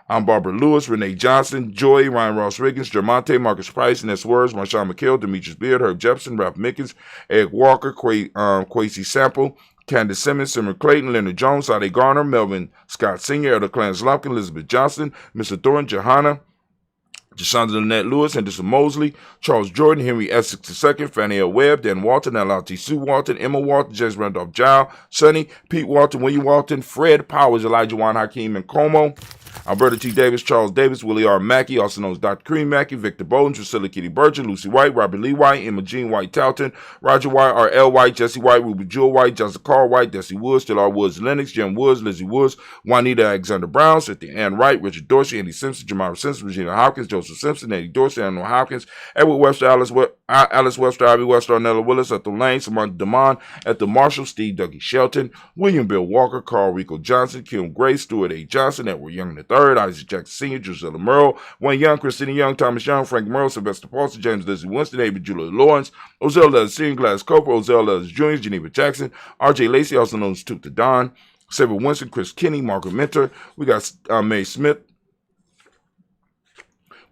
I'm Barbara Lewis, Renee Johnson, Joy, Ryan Ross Riggins, Jermonte, Marcus Price, Ness Words, Marshawn McHale, Demetrius Beard, Herb Jepson, Ralph Mickens, Eric Walker, Quasi Sample, Candace Simmons, Simmer Clayton, Leonard Jones, Sade Garner, Melvin Scott Sr., Elder Clarence Lumpkin, Elizabeth Johnson, Mr. Thorne, Johanna, Jashonda Lynette Lewis, Henderson Mosley, Charles Jordan, Henry Essex II, Fannie L. Webb, Dan Walton, L.T. Sue Walton, Emma Walton, James Randolph Giles, Sonny, Pete Walton, William Walton, Fred Powers, Elijah Juan Hakeem, and Como, Alberta T. Davis, Charles Davis, Willie R. Mackey, also known as Dr. Cream Mackey, Victor Bowden, Drusilla Kitty Burgess, Lucy White, Robert Lee White, Emma Jean White Talton, Roger White, R.L. White, Jesse White, Ruby Jewel White, Johnson Carl White, Desi Woods, Still R. Woods, Lennox, Jim Woods, Lizzie Woods, Juanita Alexander Brown, Cynthia Ann Wright, Richard Dorsey, Andy Simpson, Jamara Simpson, Regina Hopkins, Joseph Simpson, Eddie Dorsey, Anna Hopkins, Edward Webster, Alice Webster, Ivy Webster, Arnella Willis, Ethel Lane, Samantha Damon, Ethel Marshall, Steve Dougie Shelton, William Bill Walker, Carl Rico Johnson, Kim Gray, Stuart A. Johnson, Edward Young III, Isaac Jackson Sr., Drusilla Merle, Wayne Young, Christina Young, Thomas Young, Frank Merle, Sylvester Paulson, James Leslie Winston, David Julia Lawrence, Ozell Letters Sr., Gladys Cooper, Ozell Letters Jr., Geneva Jackson, R.J. Lacey, also known as Toot the Don, Saber Winston, Chris Kinney, Margaret Mentor. We got May Smith.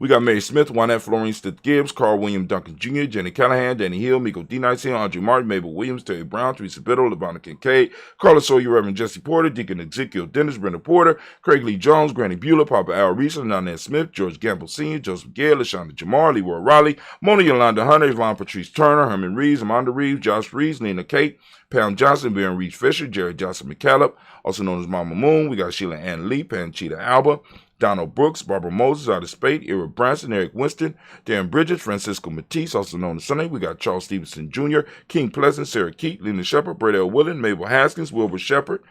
We got Mary Smith, Juanette Florine Stith Gibbs, Carl William Duncan Jr., Jenny Callahan, Danny Hill, Miko D. Nice, Andre Martin, Mabel Williams, Terry Brown, Teresa Biddle, Levonna Kincaid, Carla Sawyer, Reverend Jesse Porter, Deacon Ezekiel Dennis, Brenda Porter, Craig Lee Jones, Granny Beulah, Papa Al Reese, Nanette Smith, George Gamble Sr., Joseph Gale, LaShonda Jamar, Leroy Raleigh, Mona Yolanda Hunter, Yvonne Patrice Turner, Herman Reeves, Amanda Reeves, Josh Reeves, Nina Kate, Pam Johnson, Baron Reeves Fisher, Jerry Johnson McCallop, also known as Mama Moon. We got Sheila Ann Lee, Panchita Alba, Donald Brooks, Barbara Moses, Out of Spade, Eric Branson, Eric Winston, Darren Bridges, Francisco Matisse, also known as Sonny. We got Charles Stevenson Jr., King Pleasant, Sarah Keat, Lena Shepard, Brett L. Willen, Mabel Haskins, Wilbur Shepard,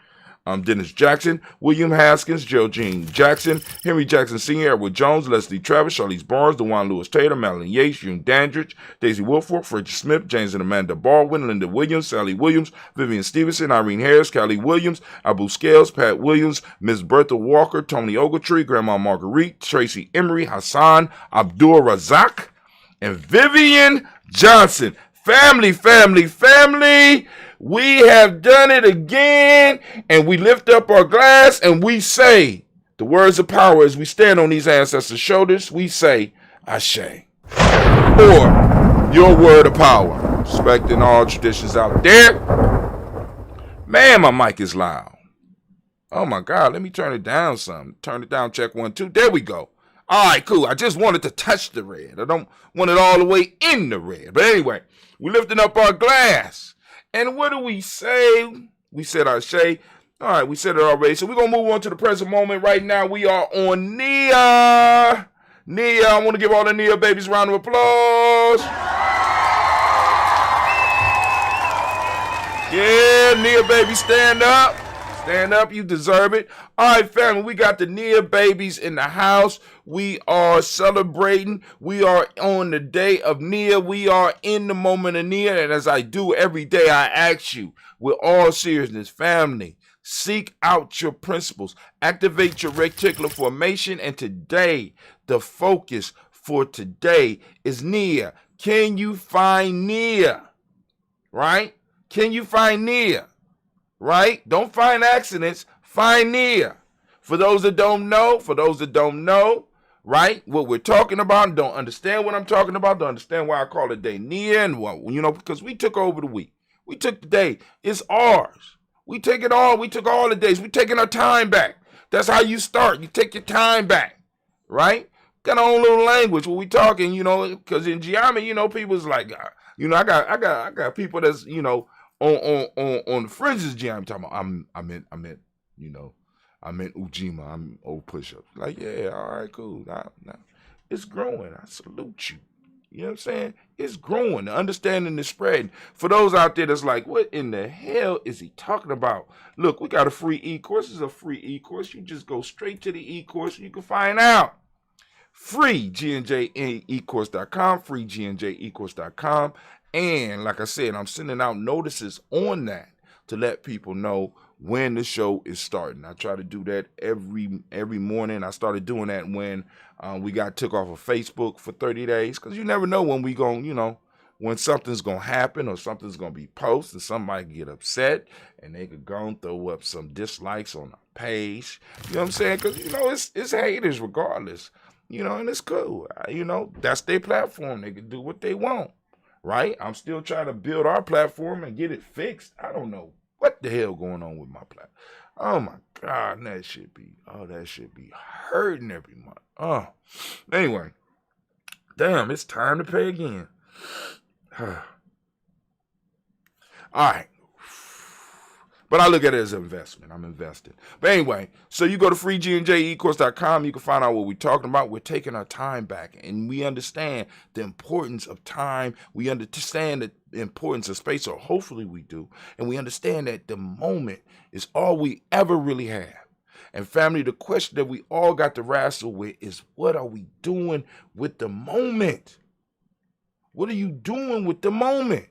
Dennis Jackson, William Haskins, Geraldine Jackson, Henry Jackson Sr., Edward Jones, Leslie Travis, Charlize Barnes, DeJuan Lewis Taylor, Madeline Yates, June Dandridge, Daisy Wilford, Frederick Smith, James and Amanda Baldwin, Linda Williams, Sally Williams, Vivian Stevenson, Irene Harris, Callie Williams, Abu Scales, Pat Williams, Miss Bertha Walker, Tony Ogletree, Grandma Marguerite, Tracy Emery, Hassan Abdul Razak, and Vivian Johnson. Family, family, family. We have done it again, and we lift up our glass and we say the words of power as we stand on these ancestors' shoulders. We say, Ashe. Or your word of power. Respecting all traditions out there. Man, my mic is loud. Oh my God, let me turn it down some. Turn it down, check 1, 2. There we go. All right, cool. I just wanted to touch the red. I don't want it all the way in the red. But anyway, we're lifting up our glass. And what do we say? We said Ashe. All right, we said it already. So we're going to move on to the present moment. Right now, we are on Nia. Nia, I want to give all the Nia babies a round of applause. Yeah, Nia baby, stand up. Stand up, you deserve it. All right, family, we got the Nia babies in the house. We are celebrating. We are on the day of Nia. We are in the moment of Nia. And as I do every day, I ask you, with all seriousness, family, seek out your principles. Activate your reticular formation. And today, the focus for today is Nia. Can you find Nia? Right? Can you find Nia? Right? Don't find accidents. Find Nia. For those that don't know, right, what we're talking about, don't understand what I'm talking about, don't understand why I call it day Nia, and what, because we took over the week. We took the day. It's ours. We take it all. We took all the days. We're taking our time back. That's how you start. You take your time back, right? Got our own little language when we talking, because in Giamma, people's like, I got people that's, on the fringes, Giamma talking about, I meant Ujima, I'm old push-ups. Like, yeah, all right, cool. Nah, it's growing. I salute you. You know what I'm saying? It's growing. The understanding is spreading. For those out there that's like, what in the hell is he talking about? Look, we got a free e-course. It's a free e-course. You just go straight to the e-course and you can find out. Free, GNJecourse.com, free, GNJecourse.com. And like I said, I'm sending out notices on that to let people know when the show is starting. I try to do that every morning. I started doing that when we got took off of Facebook for 30 days, because you never know when we going, when something's going to happen or something's going to be posted and somebody get upset and they could go and throw up some dislikes on our page. You know what I'm saying? Because, it's haters regardless, and it's cool. That's their platform. They can do what they want, right? I'm still trying to build our platform and get it fixed. I don't know what the hell going on with my platform. Oh my God, that should be hurting every month. Oh, anyway, damn, it's time to pay again. All right. But I look at it as an investment. I'm invested. But anyway, so you go to freegnjecourse.com. You can find out what we're talking about. We're taking our time back, and we understand the importance of time. We understand the importance of space, or hopefully we do. And we understand that the moment is all we ever really have. And family, the question that we all got to wrestle with is, what are we doing with the moment? What are you doing with the moment?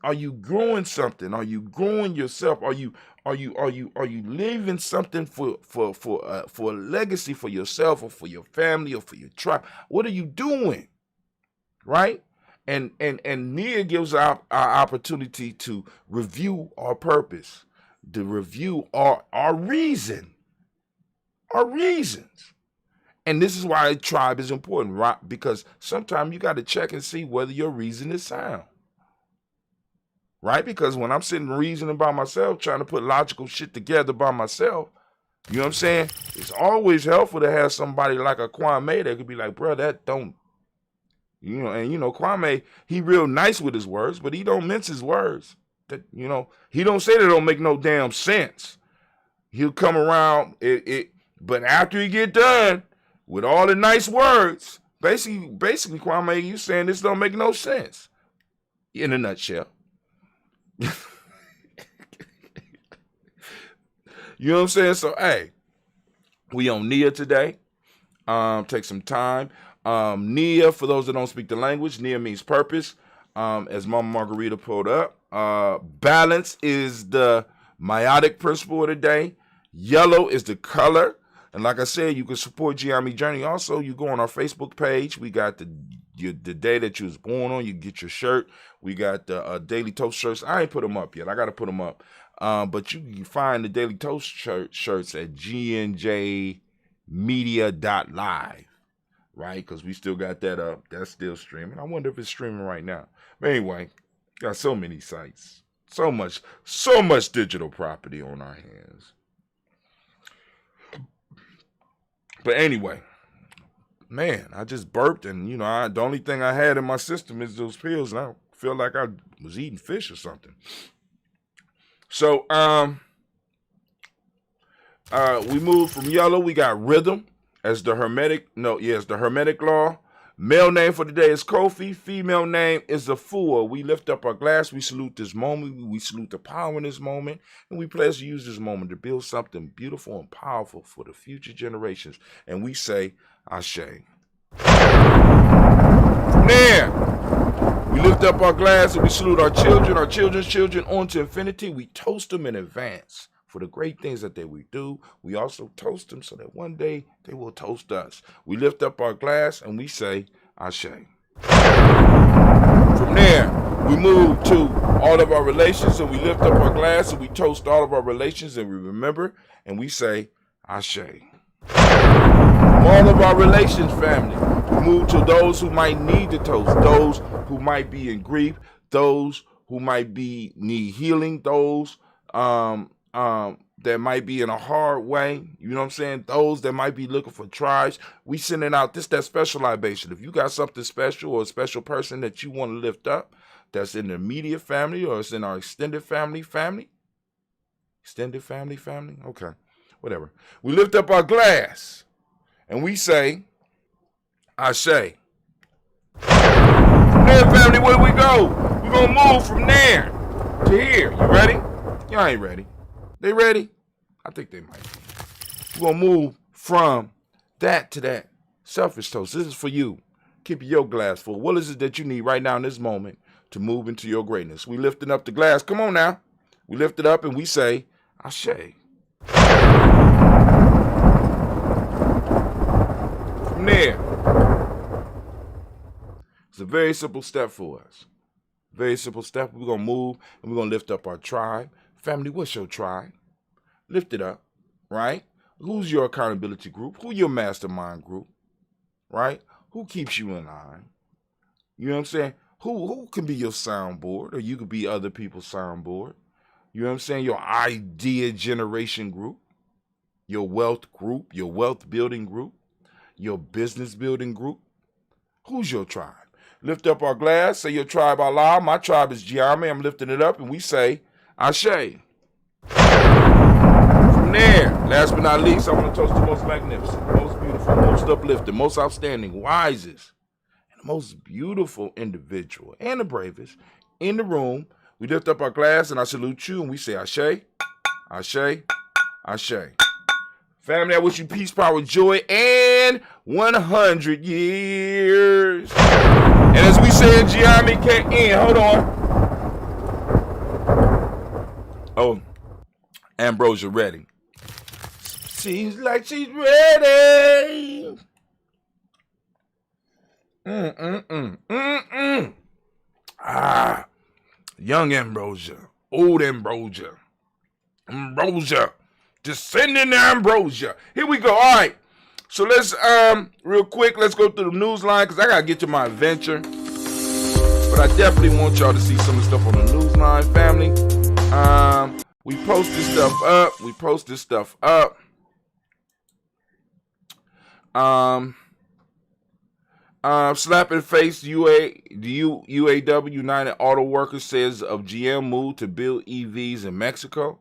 Are you growing something? Are you growing yourself? Are you leaving something for a legacy for yourself or for your family or for your tribe? What are you doing? Right? And Nia gives our opportunity to review our purpose, to review our reason, our reasons. And this is why a tribe is important, right? Because sometimes you got to check and see whether your reason is sound. Right? Because when I'm sitting reasoning by myself, trying to put logical shit together by myself, you know what I'm saying? It's always helpful to have somebody like a Kwame that could be like, bro, that don't, and Kwame, he real nice with his words, but he don't mince his words. That, he don't say they don't make no damn sense. He'll come around, but after he get done with all the nice words, basically, Kwame, you saying this don't make no sense. In a nutshell. You know what I'm saying? So, hey, we on Nia today. Take some time. Nia, for those that don't speak the language, Nia means purpose. As Mama Margarita pulled up, balance is the meiotic principle of the day. Yellow is the color. And like I said, you can support Giami Journey. Also, you go on our Facebook page. We got the day that you was born on. You get your shirt. We got the Daily Toast shirts. I ain't put them up yet. I got to put them up. But you can find the Daily Toast shirts at gnjmedia.live, right? Because we still got that up. That's still streaming. I wonder if it's streaming right now. But anyway, got so many sites. So much digital property on our hands. But anyway, man, I just burped, and the only thing I had in my system is those pills, and I feel like I was eating fish or something. So we moved from yellow. We got rhythm as the hermetic. It's the hermetic law. Male name for the day is Kofi. Female name is Afua. We lift up our glass. We salute this moment. We salute the power in this moment. And we pledge to use this moment to build something beautiful and powerful for the future generations. And we say, Ashe. Now, we lift up our glass and we salute our children's children on to infinity. We toast them in advance for the great things that they will do. We also toast them so that one day they will toast us. We lift up our glass and we say, Ashe. From there, we move to all of our relations and we lift up our glass and we toast all of our relations and we remember and we say, Ashe. From all of our relations, family, we move to those who might need to toast, those who might be in grief, those who might need healing, those that might be in a hard way, you know what I'm saying? Those that might be looking for tribes, we sending out that special libation. If you got something special or a special person that you want to lift up, that's in the immediate family or it's in our extended family, okay, whatever. We lift up our glass and we say, Ashe. From there, family, where we go? We're going to move from there to here. You ready? Y'all ain't ready. They ready? I think they might be. We're going to move from that to that. Selfish toast. This is for you. Keep your glass full. What is it that you need right now in this moment to move into your greatness? We lifting up the glass. Come on now. We lift it up and we say, Ashe. From there, it's a very simple step for us. Very simple step. We're going to move and we're going to lift up our tribe. Family, what's your tribe? Lift it up, right? Who's your accountability group? Who your mastermind group, right? Who keeps you in line? You know what I'm saying? Who can be your soundboard, or you could be other people's soundboard? You know what I'm saying? Your idea generation group, your wealth group, your wealth building group, your business building group. Who's your tribe? Lift up our glass, say your tribe out loud. My tribe is Giammi. I'm lifting it up, and we say, Ashe. From there, last but not least, I want to toast the most magnificent, most beautiful, most uplifting, most outstanding, wisest, and the most beautiful individual, and the bravest in the room. We lift up our glass, and I salute you, and we say, Ashe, Ashe, Ashe. Family, I wish you peace, power, joy, and 100 years. And as we say in Giammi, can't end. Hold on. Oh, Ambrosia ready. Seems like she's ready. Ah, young Ambrosia, old Ambrosia, Ambrosia, descending Ambrosia. Here we go. All right. So let's real quick, let's go through the news line because I gotta get to my adventure. But I definitely want y'all to see some of the stuff on the news line, family. We post this stuff up. Slapping face UAW United Auto Workers says of GM move to build EVs in Mexico.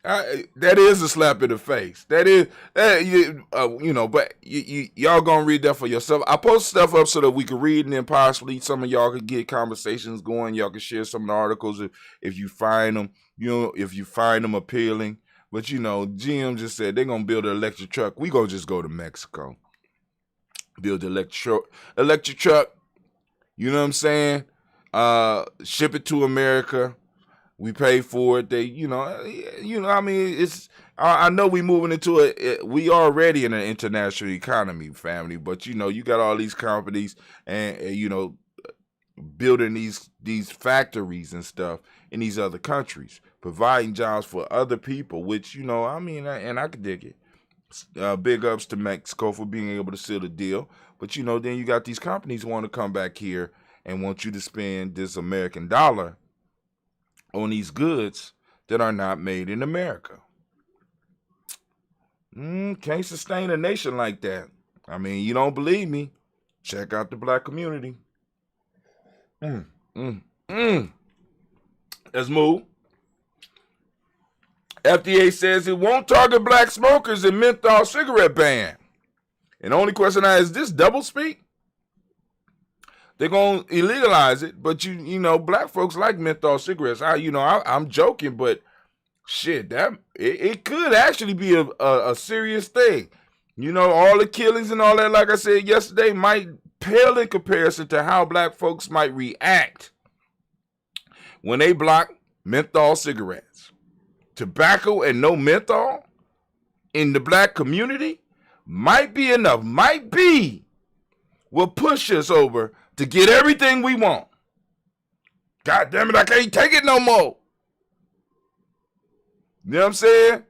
That is a slap in the face. That is, but y'all gonna read that for yourself. I post stuff up so that we can read, and then possibly some of y'all could get conversations going. Y'all can share some of the articles if you find them, if you find them appealing. But GM just said they're gonna build an electric truck. We gonna just go to Mexico, build the electric truck. You know what I'm saying? Ship it to America. We pay for it. I mean, it's. I know we moving into we already in an international economy, family. But you got all these companies and building these factories and stuff in these other countries, providing jobs for other people. Which and I could dig it. Big ups to Mexico for being able to seal the deal. But then you got these companies who want to come back here and want you to spend this American dollar on these goods that are not made in America. Can't sustain a nation like that. I mean, you don't believe me? Check out the black community. Let's move. FDA says it won't target black smokers in menthol cigarette ban. And the only question I is this double speak? They're going to illegalize it, but black folks like menthol cigarettes. I'm joking, but shit, it could actually be a serious thing. All the killings and all that, like I said yesterday, might pale in comparison to how black folks might react when they block menthol cigarettes. Tobacco and no menthol in the black community might be enough, might be what push us over to get everything we want. God damn it, I can't take it no more. You know what I'm saying?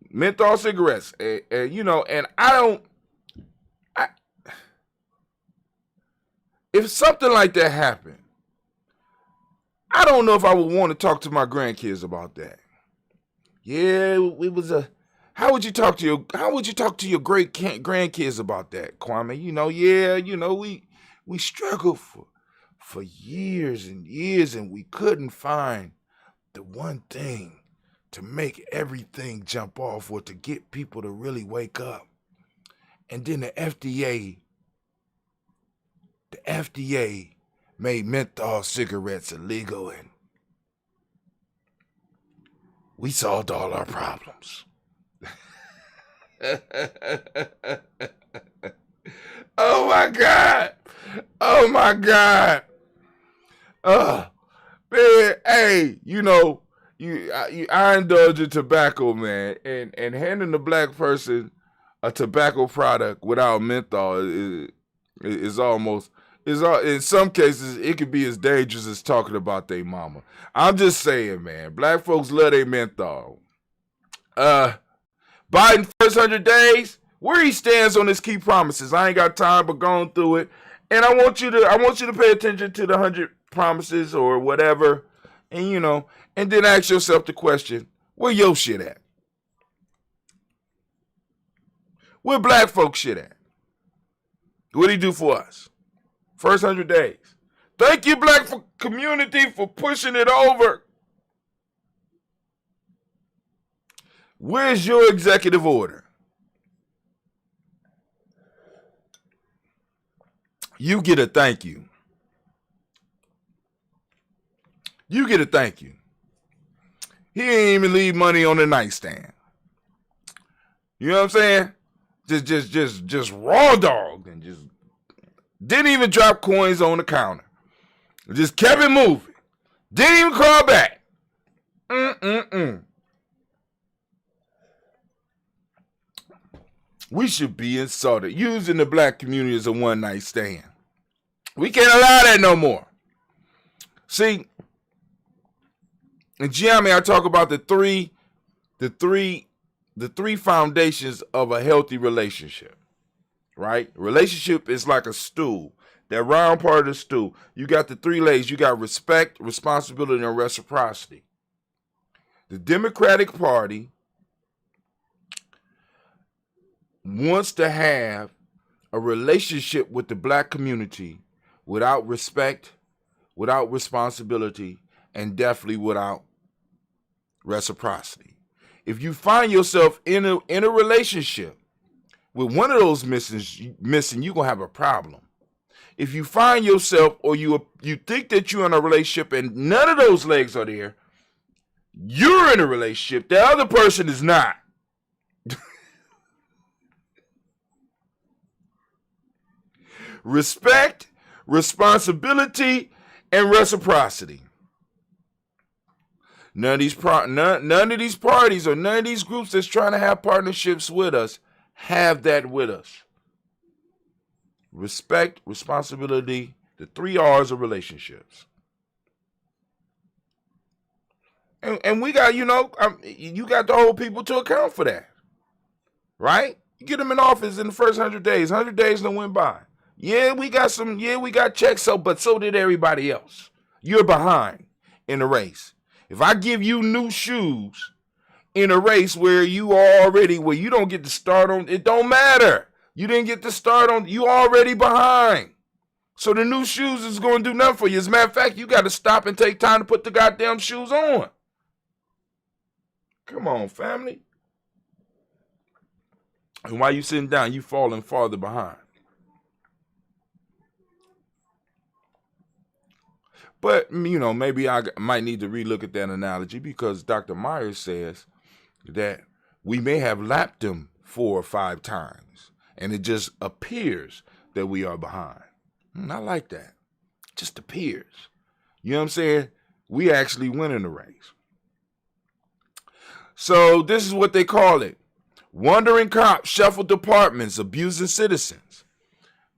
Menthol cigarettes. And if something like that happened, I don't know if I would want to talk to my grandkids about that. Yeah, it was how would you talk to your great grandkids about that, Kwame? We struggled for years and years, and we couldn't find the one thing to make everything jump off or to get people to really wake up. And then the FDA made menthol cigarettes illegal, and we solved all our problems. Oh my God. Oh my God. Man, hey, I indulge in tobacco, man, and handing the black person a tobacco product without menthol is almost, in some cases, it could be as dangerous as talking about their mama. I'm just saying, man, black folks love their menthol. Biden first 100 days, where he stands on his key promises. I ain't got time, but going through it. And I want you to pay attention to the 100 promises or whatever, and and then ask yourself the question, where your shit at? Where black folks shit at? What'd he do for us? First 100 days. Thank you, black community, for pushing it over. Where's your executive order? You get a thank you. You get a thank you. He ain't even leave money on the nightstand. You know what I'm saying? Just raw dog, and just didn't even drop coins on the counter. Just kept it moving. Didn't even call back. We should be insulted. Using the black community as a one-night stand. We can't allow that no more. See, in Giammi, I talk about the three foundations of a healthy relationship. Right? Relationship is like a stool. That round part of the stool. You got the three legs. You got respect, responsibility, and reciprocity. The Democratic Party wants to have a relationship with the black community without respect, without responsibility, and definitely without reciprocity. If you find yourself in a relationship with one of those missing, you're going to have a problem. If you find yourself or you think that you're in a relationship and none of those legs are there, you're in a relationship, the other person is not. Respect, responsibility, and reciprocity. None of these parties or none of these groups that's trying to have partnerships with us have that with us. Respect, responsibility, the 3 R's of relationships. And we got, you got to hold people to account for that. Right? You get them in office in the first 100 days. 100 days don't went by. Yeah, we got checks, but so did everybody else. You're behind in the race. If I give you new shoes in a race where you don't get to start on, it don't matter. You didn't get to start on, you already behind. So the new shoes is going to do nothing for you. As a matter of fact, you got to stop and take time to put the goddamn shoes on. Come on, family. And while you sitting down, you falling farther behind. But, maybe I might need to relook at that analogy because Dr. Myers says that we may have lapped them 4 or 5 times, and it just appears that we are behind. I like that. It just appears. You know what I'm saying? We actually win in the race. So this is what they call it. Wandering cops shuffle departments, abusing citizens.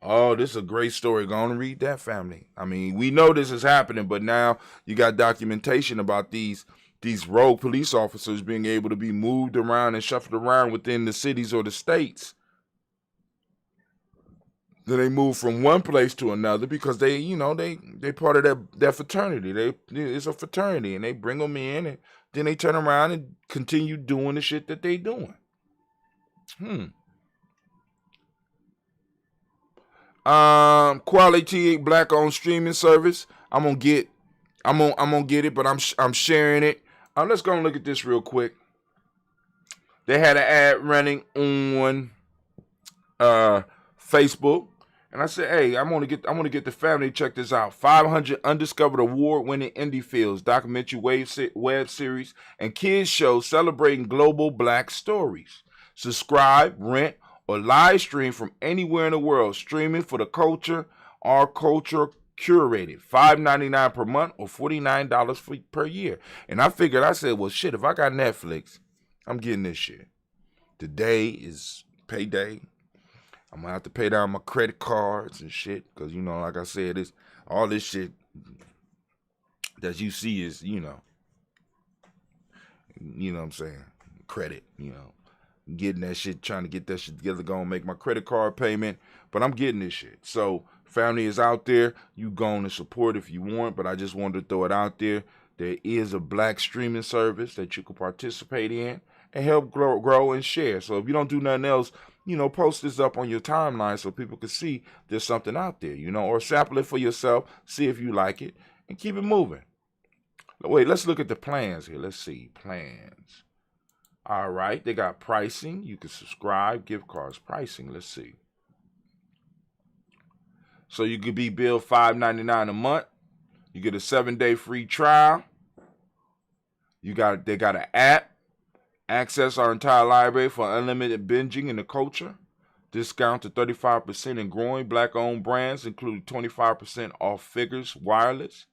Oh, this is a great story. Go on and read that, family. I mean, we know this is happening, but now you got documentation about these rogue police officers being able to be moved around and shuffled around within the cities or the states. Then they move from one place to another because they part of their fraternity. It's a fraternity, and they bring them in, and then they turn around and continue doing the shit that they doing. Quality black-owned streaming service. I'm gonna get it, but I'm sharing it. Let's go and look at this real quick. They had an ad running on Facebook. And I said, hey, I'm gonna get the family to check this out. 500 undiscovered award-winning indie films, documentary web series, and kids shows celebrating global Black stories. Subscribe, rent, or live stream from anywhere in the world. Streaming for the culture, our culture curated. $5.99 per month or $49 per year. And I said, well, shit, if I got Netflix, I'm getting this shit. Today is payday. I'm gonna have to pay down my credit cards and shit, because, you know, like I said, it's all this shit that you see is, you know what I'm saying, credit, you know, getting that shit, trying to get that shit together, go and make my credit card payment, but I'm getting this shit. So family is out there, you go and support if you want, but I just wanted to throw it out there. There is a Black streaming service that you can participate in and help grow and share. So if you don't do nothing else, you know, post this up on your timeline so people can see there's something out there, you know, or sample it for yourself, see if you like it, and keep it moving. Wait, let's look at the plans here. Let's see, plans. All right, they got pricing. You can subscribe, gift cards, pricing. Let's see. So you could be billed $5.99 a month. You get a 7-day free trial. They got an app. Access our entire library for unlimited binging in the culture. Discount to 35% in growing Black-owned brands, including 25% off Figures Wireless.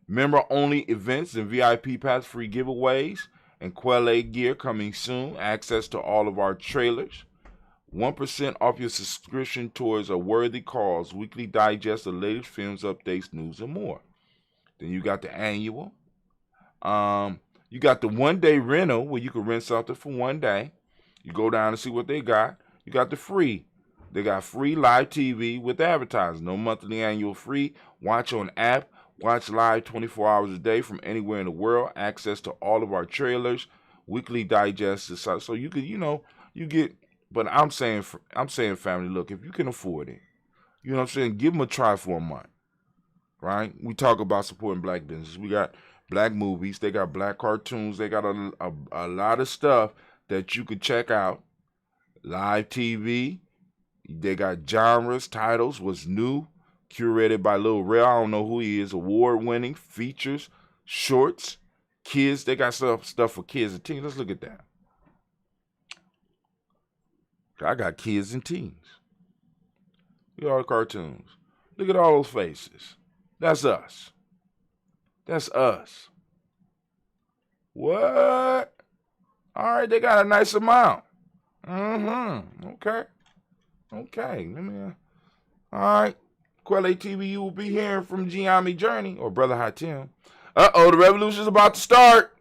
Member-only events and VIP pass free giveaways and Quelle gear coming soon. Access to all of our trailers. 1% off your subscription towards a worthy cause. Weekly digest of latest films, updates, news, and more. Then you got the annual. You got the 1-day rental where you can rent something for 1 day. You go down and see what they got. You got the free. They got free live TV with advertising. No monthly, annual free. Watch on app. Watch live 24 hours a day from anywhere in the world. Access to all of our trailers. Weekly digest. So you could, you know, you get. But I'm saying, family, look, if you can afford it, you know what I'm saying, give them a try for a month. Right? We talk about supporting Black businesses. We got Black movies, they got Black cartoons, they got a lot of stuff that you could check out. Live TV, they got genres, titles, what's new, curated by Lil Rel, I don't know who he is, award-winning, features, shorts, kids, they got stuff for kids and teens. Let's look at that. I got kids and teens. Look at all the cartoons. Look at all those faces. That's us. That's us. What? All right, they got a nice amount. Okay. Okay. Let me. All right. Quelle TV, you will be hearing from Giami Journey or Brother Hatim. Uh-oh, the revolution's about to start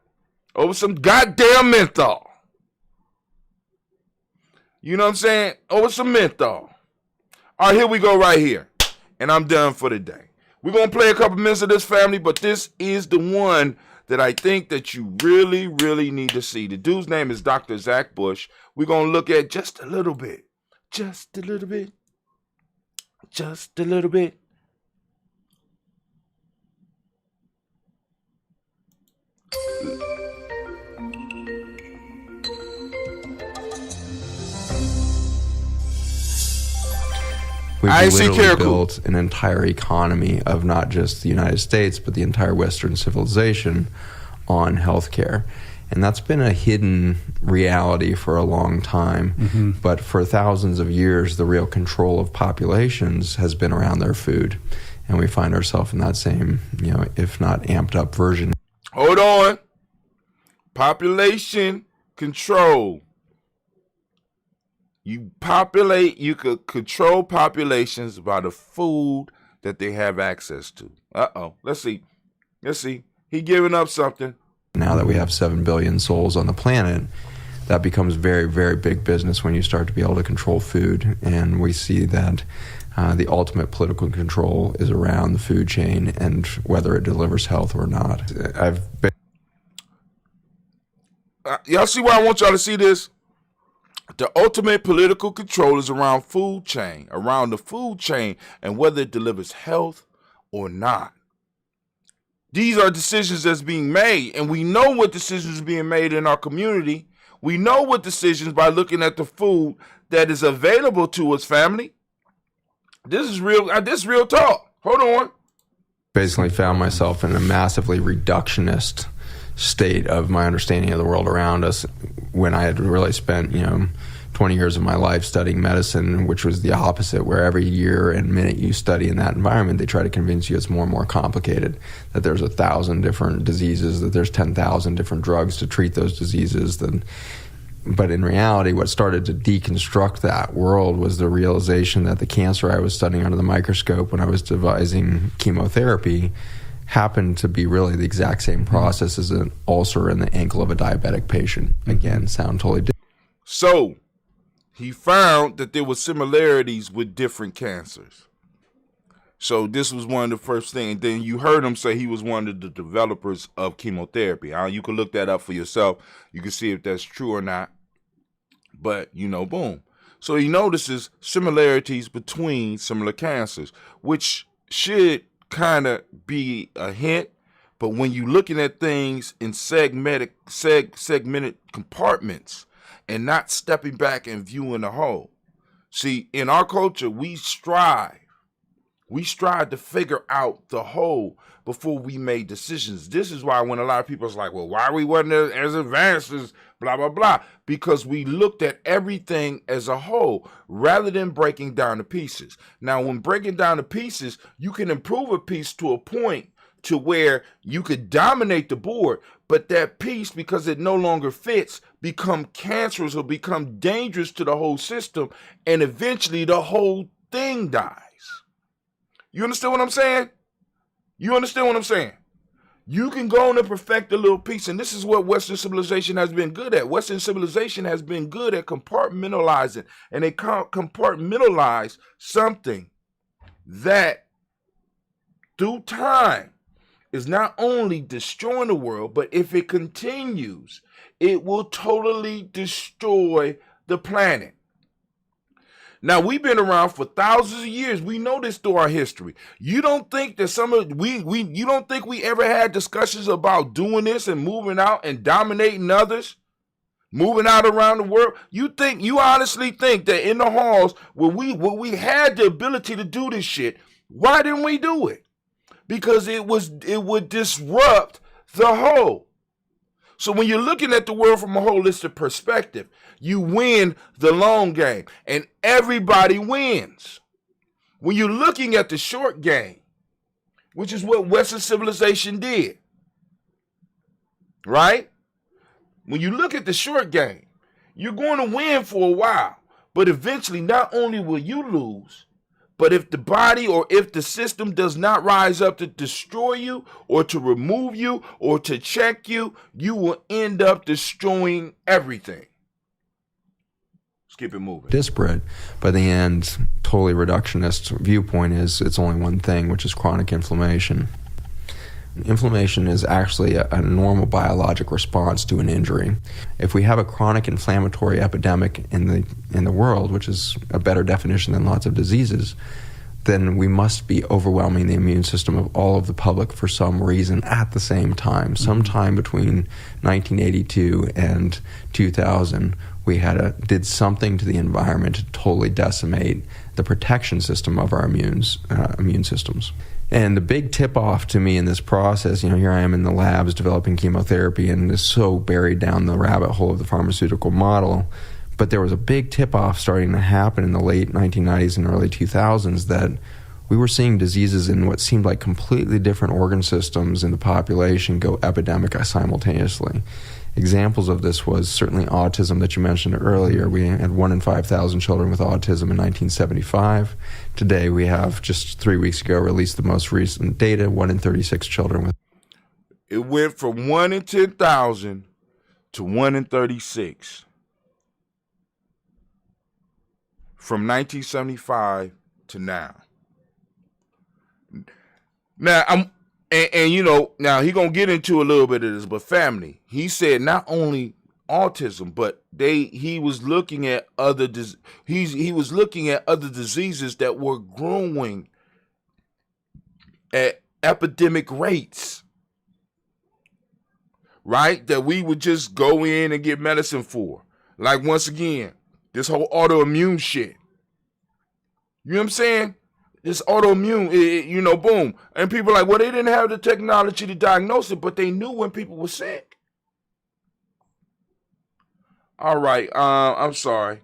over some goddamn menthol. You know what I'm saying? Over some menthol. All right, here we go right here. And I'm done for the day. We're going to play a couple minutes of this, family, but this is the one that I think that you really, really need to see. The dude's name is Dr. Zach Bush. We're going to look at just a little bit. Just a little bit. Just a little bit. We've literally built an entire economy of not just the United States, but the entire Western civilization on healthcare. And that's been a hidden reality for a long time. But for thousands of years, the real control of populations has been around their food. And we find ourselves in that same, you know, if not amped up version. Hold on. Population control. You could control populations by the food that they have access to. Uh-oh. Let's see. He giving up something. Now that we have 7 billion souls on the planet, that becomes very, very big business when you start to be able to control food. And we see that the ultimate political control is around the food chain and whether it delivers health or not. Y'all see why I want y'all to see this? The ultimate political control is around the food chain, and whether it delivers health or not. These are decisions that's being made, and we know what decisions are being made in our community We know what decisions by looking at the food that is available to us, family. This is real talk. Hold on. Basically found myself in a massively reductionist state of my understanding of the world around us when I had really spent, 20 years of my life studying medicine, which was the opposite, where every year and minute you study in that environment, they try to convince you it's more and more complicated, that there's 1,000 different diseases, that there's 10,000 different drugs to treat those diseases. But in reality, what started to deconstruct that world was the realization that the cancer I was studying under the microscope when I was devising chemotherapy happened to be really the exact same process as an ulcer in the ankle of a diabetic patient. Again, sound totally different. So he found that there were similarities with different cancers. So this was one of the first things. Then you heard him say he was one of the developers of chemotherapy. You can look that up for yourself. You can see if that's true or not. But, boom. So he notices similarities between similar cancers, which should kind of be a hint. But when you're looking at things in segmented compartments and not stepping back and viewing the whole. See, in our culture, we strive to figure out the whole before we make decisions. This is why when a lot of people is like, well, why we wasn't as advanced as blah, blah, blah, because we looked at everything as a whole rather than breaking down the pieces. Now, when breaking down the pieces, you can improve a piece to a point to where you could dominate the board, but that piece, because it no longer fits, become cancerous or become dangerous to the whole system, and eventually the whole thing dies. You understand what I'm saying? You understand what I'm saying? You can go on and perfect a little piece, and this is what Western civilization has been good at. Western civilization has been good at compartmentalizing, and they compartmentalize something that through time is not only destroying the world, but if it continues, it will totally destroy the planet. Now, we've been around for thousands of years. We know this through our history. You don't think that you don't think we ever had discussions about doing this and moving out and dominating others, moving out around the world? You honestly think that in the halls where we had the ability to do this shit, why didn't we do it? Because it would disrupt the whole. So when you're looking at the world from a holistic perspective, you win the long game, and everybody wins. When you're looking at the short game, which is what Western civilization did, right? When you look at the short game, you're going to win for a while, but eventually not only will you lose, but if the body or if the system does not rise up to destroy you or to remove you or to check you, you will end up destroying everything. Let's keep it moving. Disparate. By the end, totally reductionist viewpoint is it's only one thing, which is chronic inflammation. Inflammation is actually a normal biologic response to an injury. If we have a chronic inflammatory epidemic in the world, which is a better definition than lots of diseases, then we must be overwhelming the immune system of all of the public for some reason at the same time. Sometime between 1982 and 2000, we did something to the environment to totally decimate the protection system of our immune systems. And the big tip-off to me in this process, here I am in the labs developing chemotherapy and is so buried down the rabbit hole of the pharmaceutical model. But there was a big tip-off starting to happen in the late 1990s and early 2000s that we were seeing diseases in what seemed like completely different organ systems in the population go epidemic simultaneously. Examples of this was certainly autism that you mentioned earlier. We had 1 in 5,000 children with autism in 1975. Today we have, just 3 weeks ago, released the most recent data, 1 in 36 children with. It went from 1 in 10,000 to 1 in 36. From 1975 to now. Now, now he gonna get into a little bit of this, but family, he said not only autism, but he was looking at other he was looking at other diseases that were growing at epidemic rates, right? That we would just go in and get medicine for. Like, once again, this whole autoimmune shit. You know what I'm saying? This autoimmune, boom. And people are like, well, they didn't have the technology to diagnose it, but they knew when people were sick. All right, I'm sorry.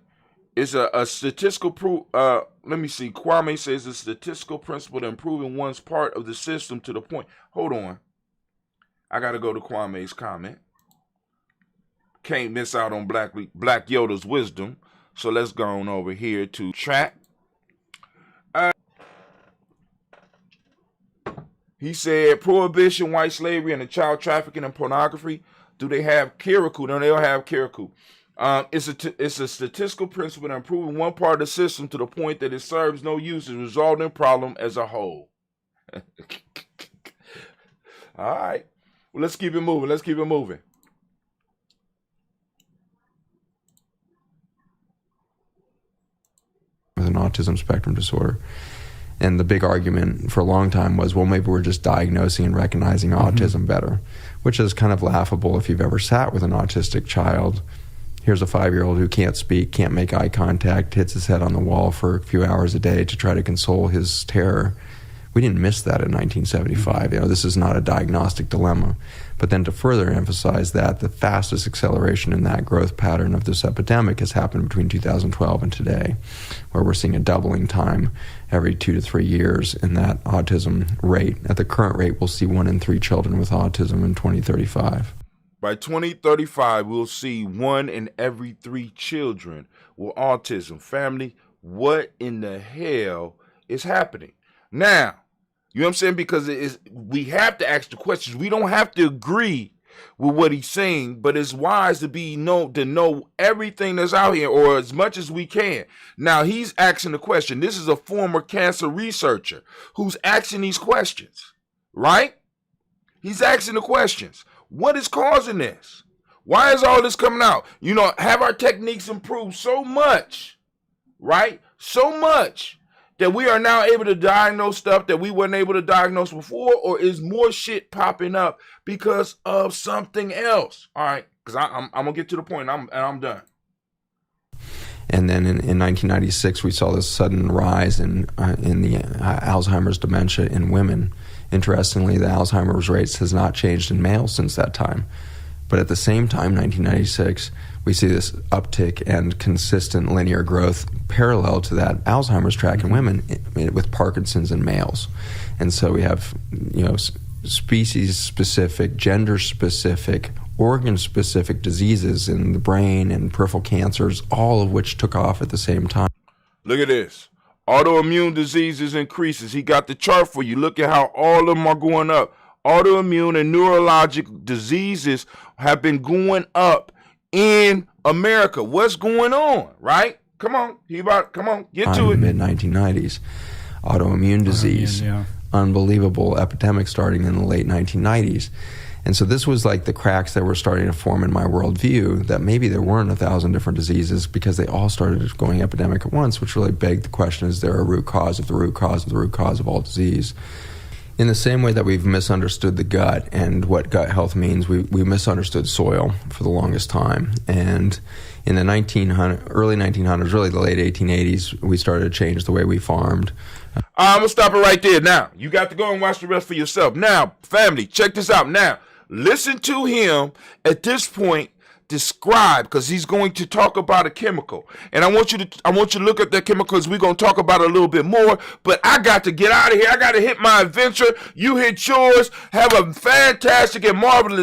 It's a statistical proof. Let me see. Kwame says a statistical principle to improving one's part of the system to the point. Hold on. I got to go to Kwame's comment. Can't miss out on Black Yoda's wisdom. So let's go on over here to chat. He said, prohibition, white slavery, and the child trafficking and pornography. Do they have Kirikou? No, they don't have Kirikou. It's a statistical principle in improving one part of the system to the point that it serves no use in resolving the problem as a whole. All right. Well, let's keep it moving. With an autism spectrum disorder. And the big argument for a long time was, well, maybe we're just diagnosing and recognizing autism better, which is kind of laughable if you've ever sat with an autistic child. Here's a 5-year-old who can't speak, can't make eye contact, hits his head on the wall for a few hours a day to try to console his terror. We didn't miss that in 1975. This is not a diagnostic dilemma. But then to further emphasize that, the fastest acceleration in that growth pattern of this epidemic has happened between 2012 and today, where we're seeing a doubling time every 2 to 3 years in that autism rate. At the current rate, we'll see 1 in 3 children with autism in 2035. By 2035, we'll see 1 in every 3 children with autism. Family, what in the hell is happening? Now, you know what I'm saying? Because we have to ask the questions. We don't have to agree with what he's saying, but it's wise to know everything that's out here, or as much as we can. Now, he's asking the question. This is a former cancer researcher who's asking these questions, right? He's asking the questions. What is causing this? Why is all this coming out? Have our techniques improved so much, right? So much that we are now able to diagnose stuff that we weren't able to diagnose before, or is more shit popping up because of something else? All right, because I'm gonna get to the point, and I'm done. And then in 1996, we saw this sudden rise in the Alzheimer's dementia in women. Interestingly, the Alzheimer's rates has not changed in males since that time. But at the same time, 1996, we see this uptick and consistent linear growth parallel to that Alzheimer's track in women with Parkinson's in males. And so we have, species-specific, gender-specific, organ-specific diseases in the brain and peripheral cancers, all of which took off at the same time. Look at this. Autoimmune diseases increases. He got the chart for you. Look at how all of them are going up. Autoimmune and neurologic diseases have been going up in America. What's going on, right? Come on, get to it. Mid-1990s. Autoimmune disease. Unbelievable epidemic starting in the late 1990s. And so this was like the cracks that were starting to form in my worldview, that maybe there weren't 1,000 different diseases because they all started going epidemic at once, which really begged the question, is there a root cause of the root cause of the root cause of all disease? In the same way that we've misunderstood the gut and what gut health means, we misunderstood soil for the longest time. And in the early 1900s, really the late 1880s, we started to change the way we farmed. I'm going to stop it right there. Now, you got to go and watch the rest for yourself. Now, family, check this out. Now, listen to him at this point describe, because he's going to talk about a chemical, and I want you to look at that chemical, because we're going to talk about it a little bit more. But I got to get out of here. I got to hit my adventure. You hit yours. Have a fantastic and marvelous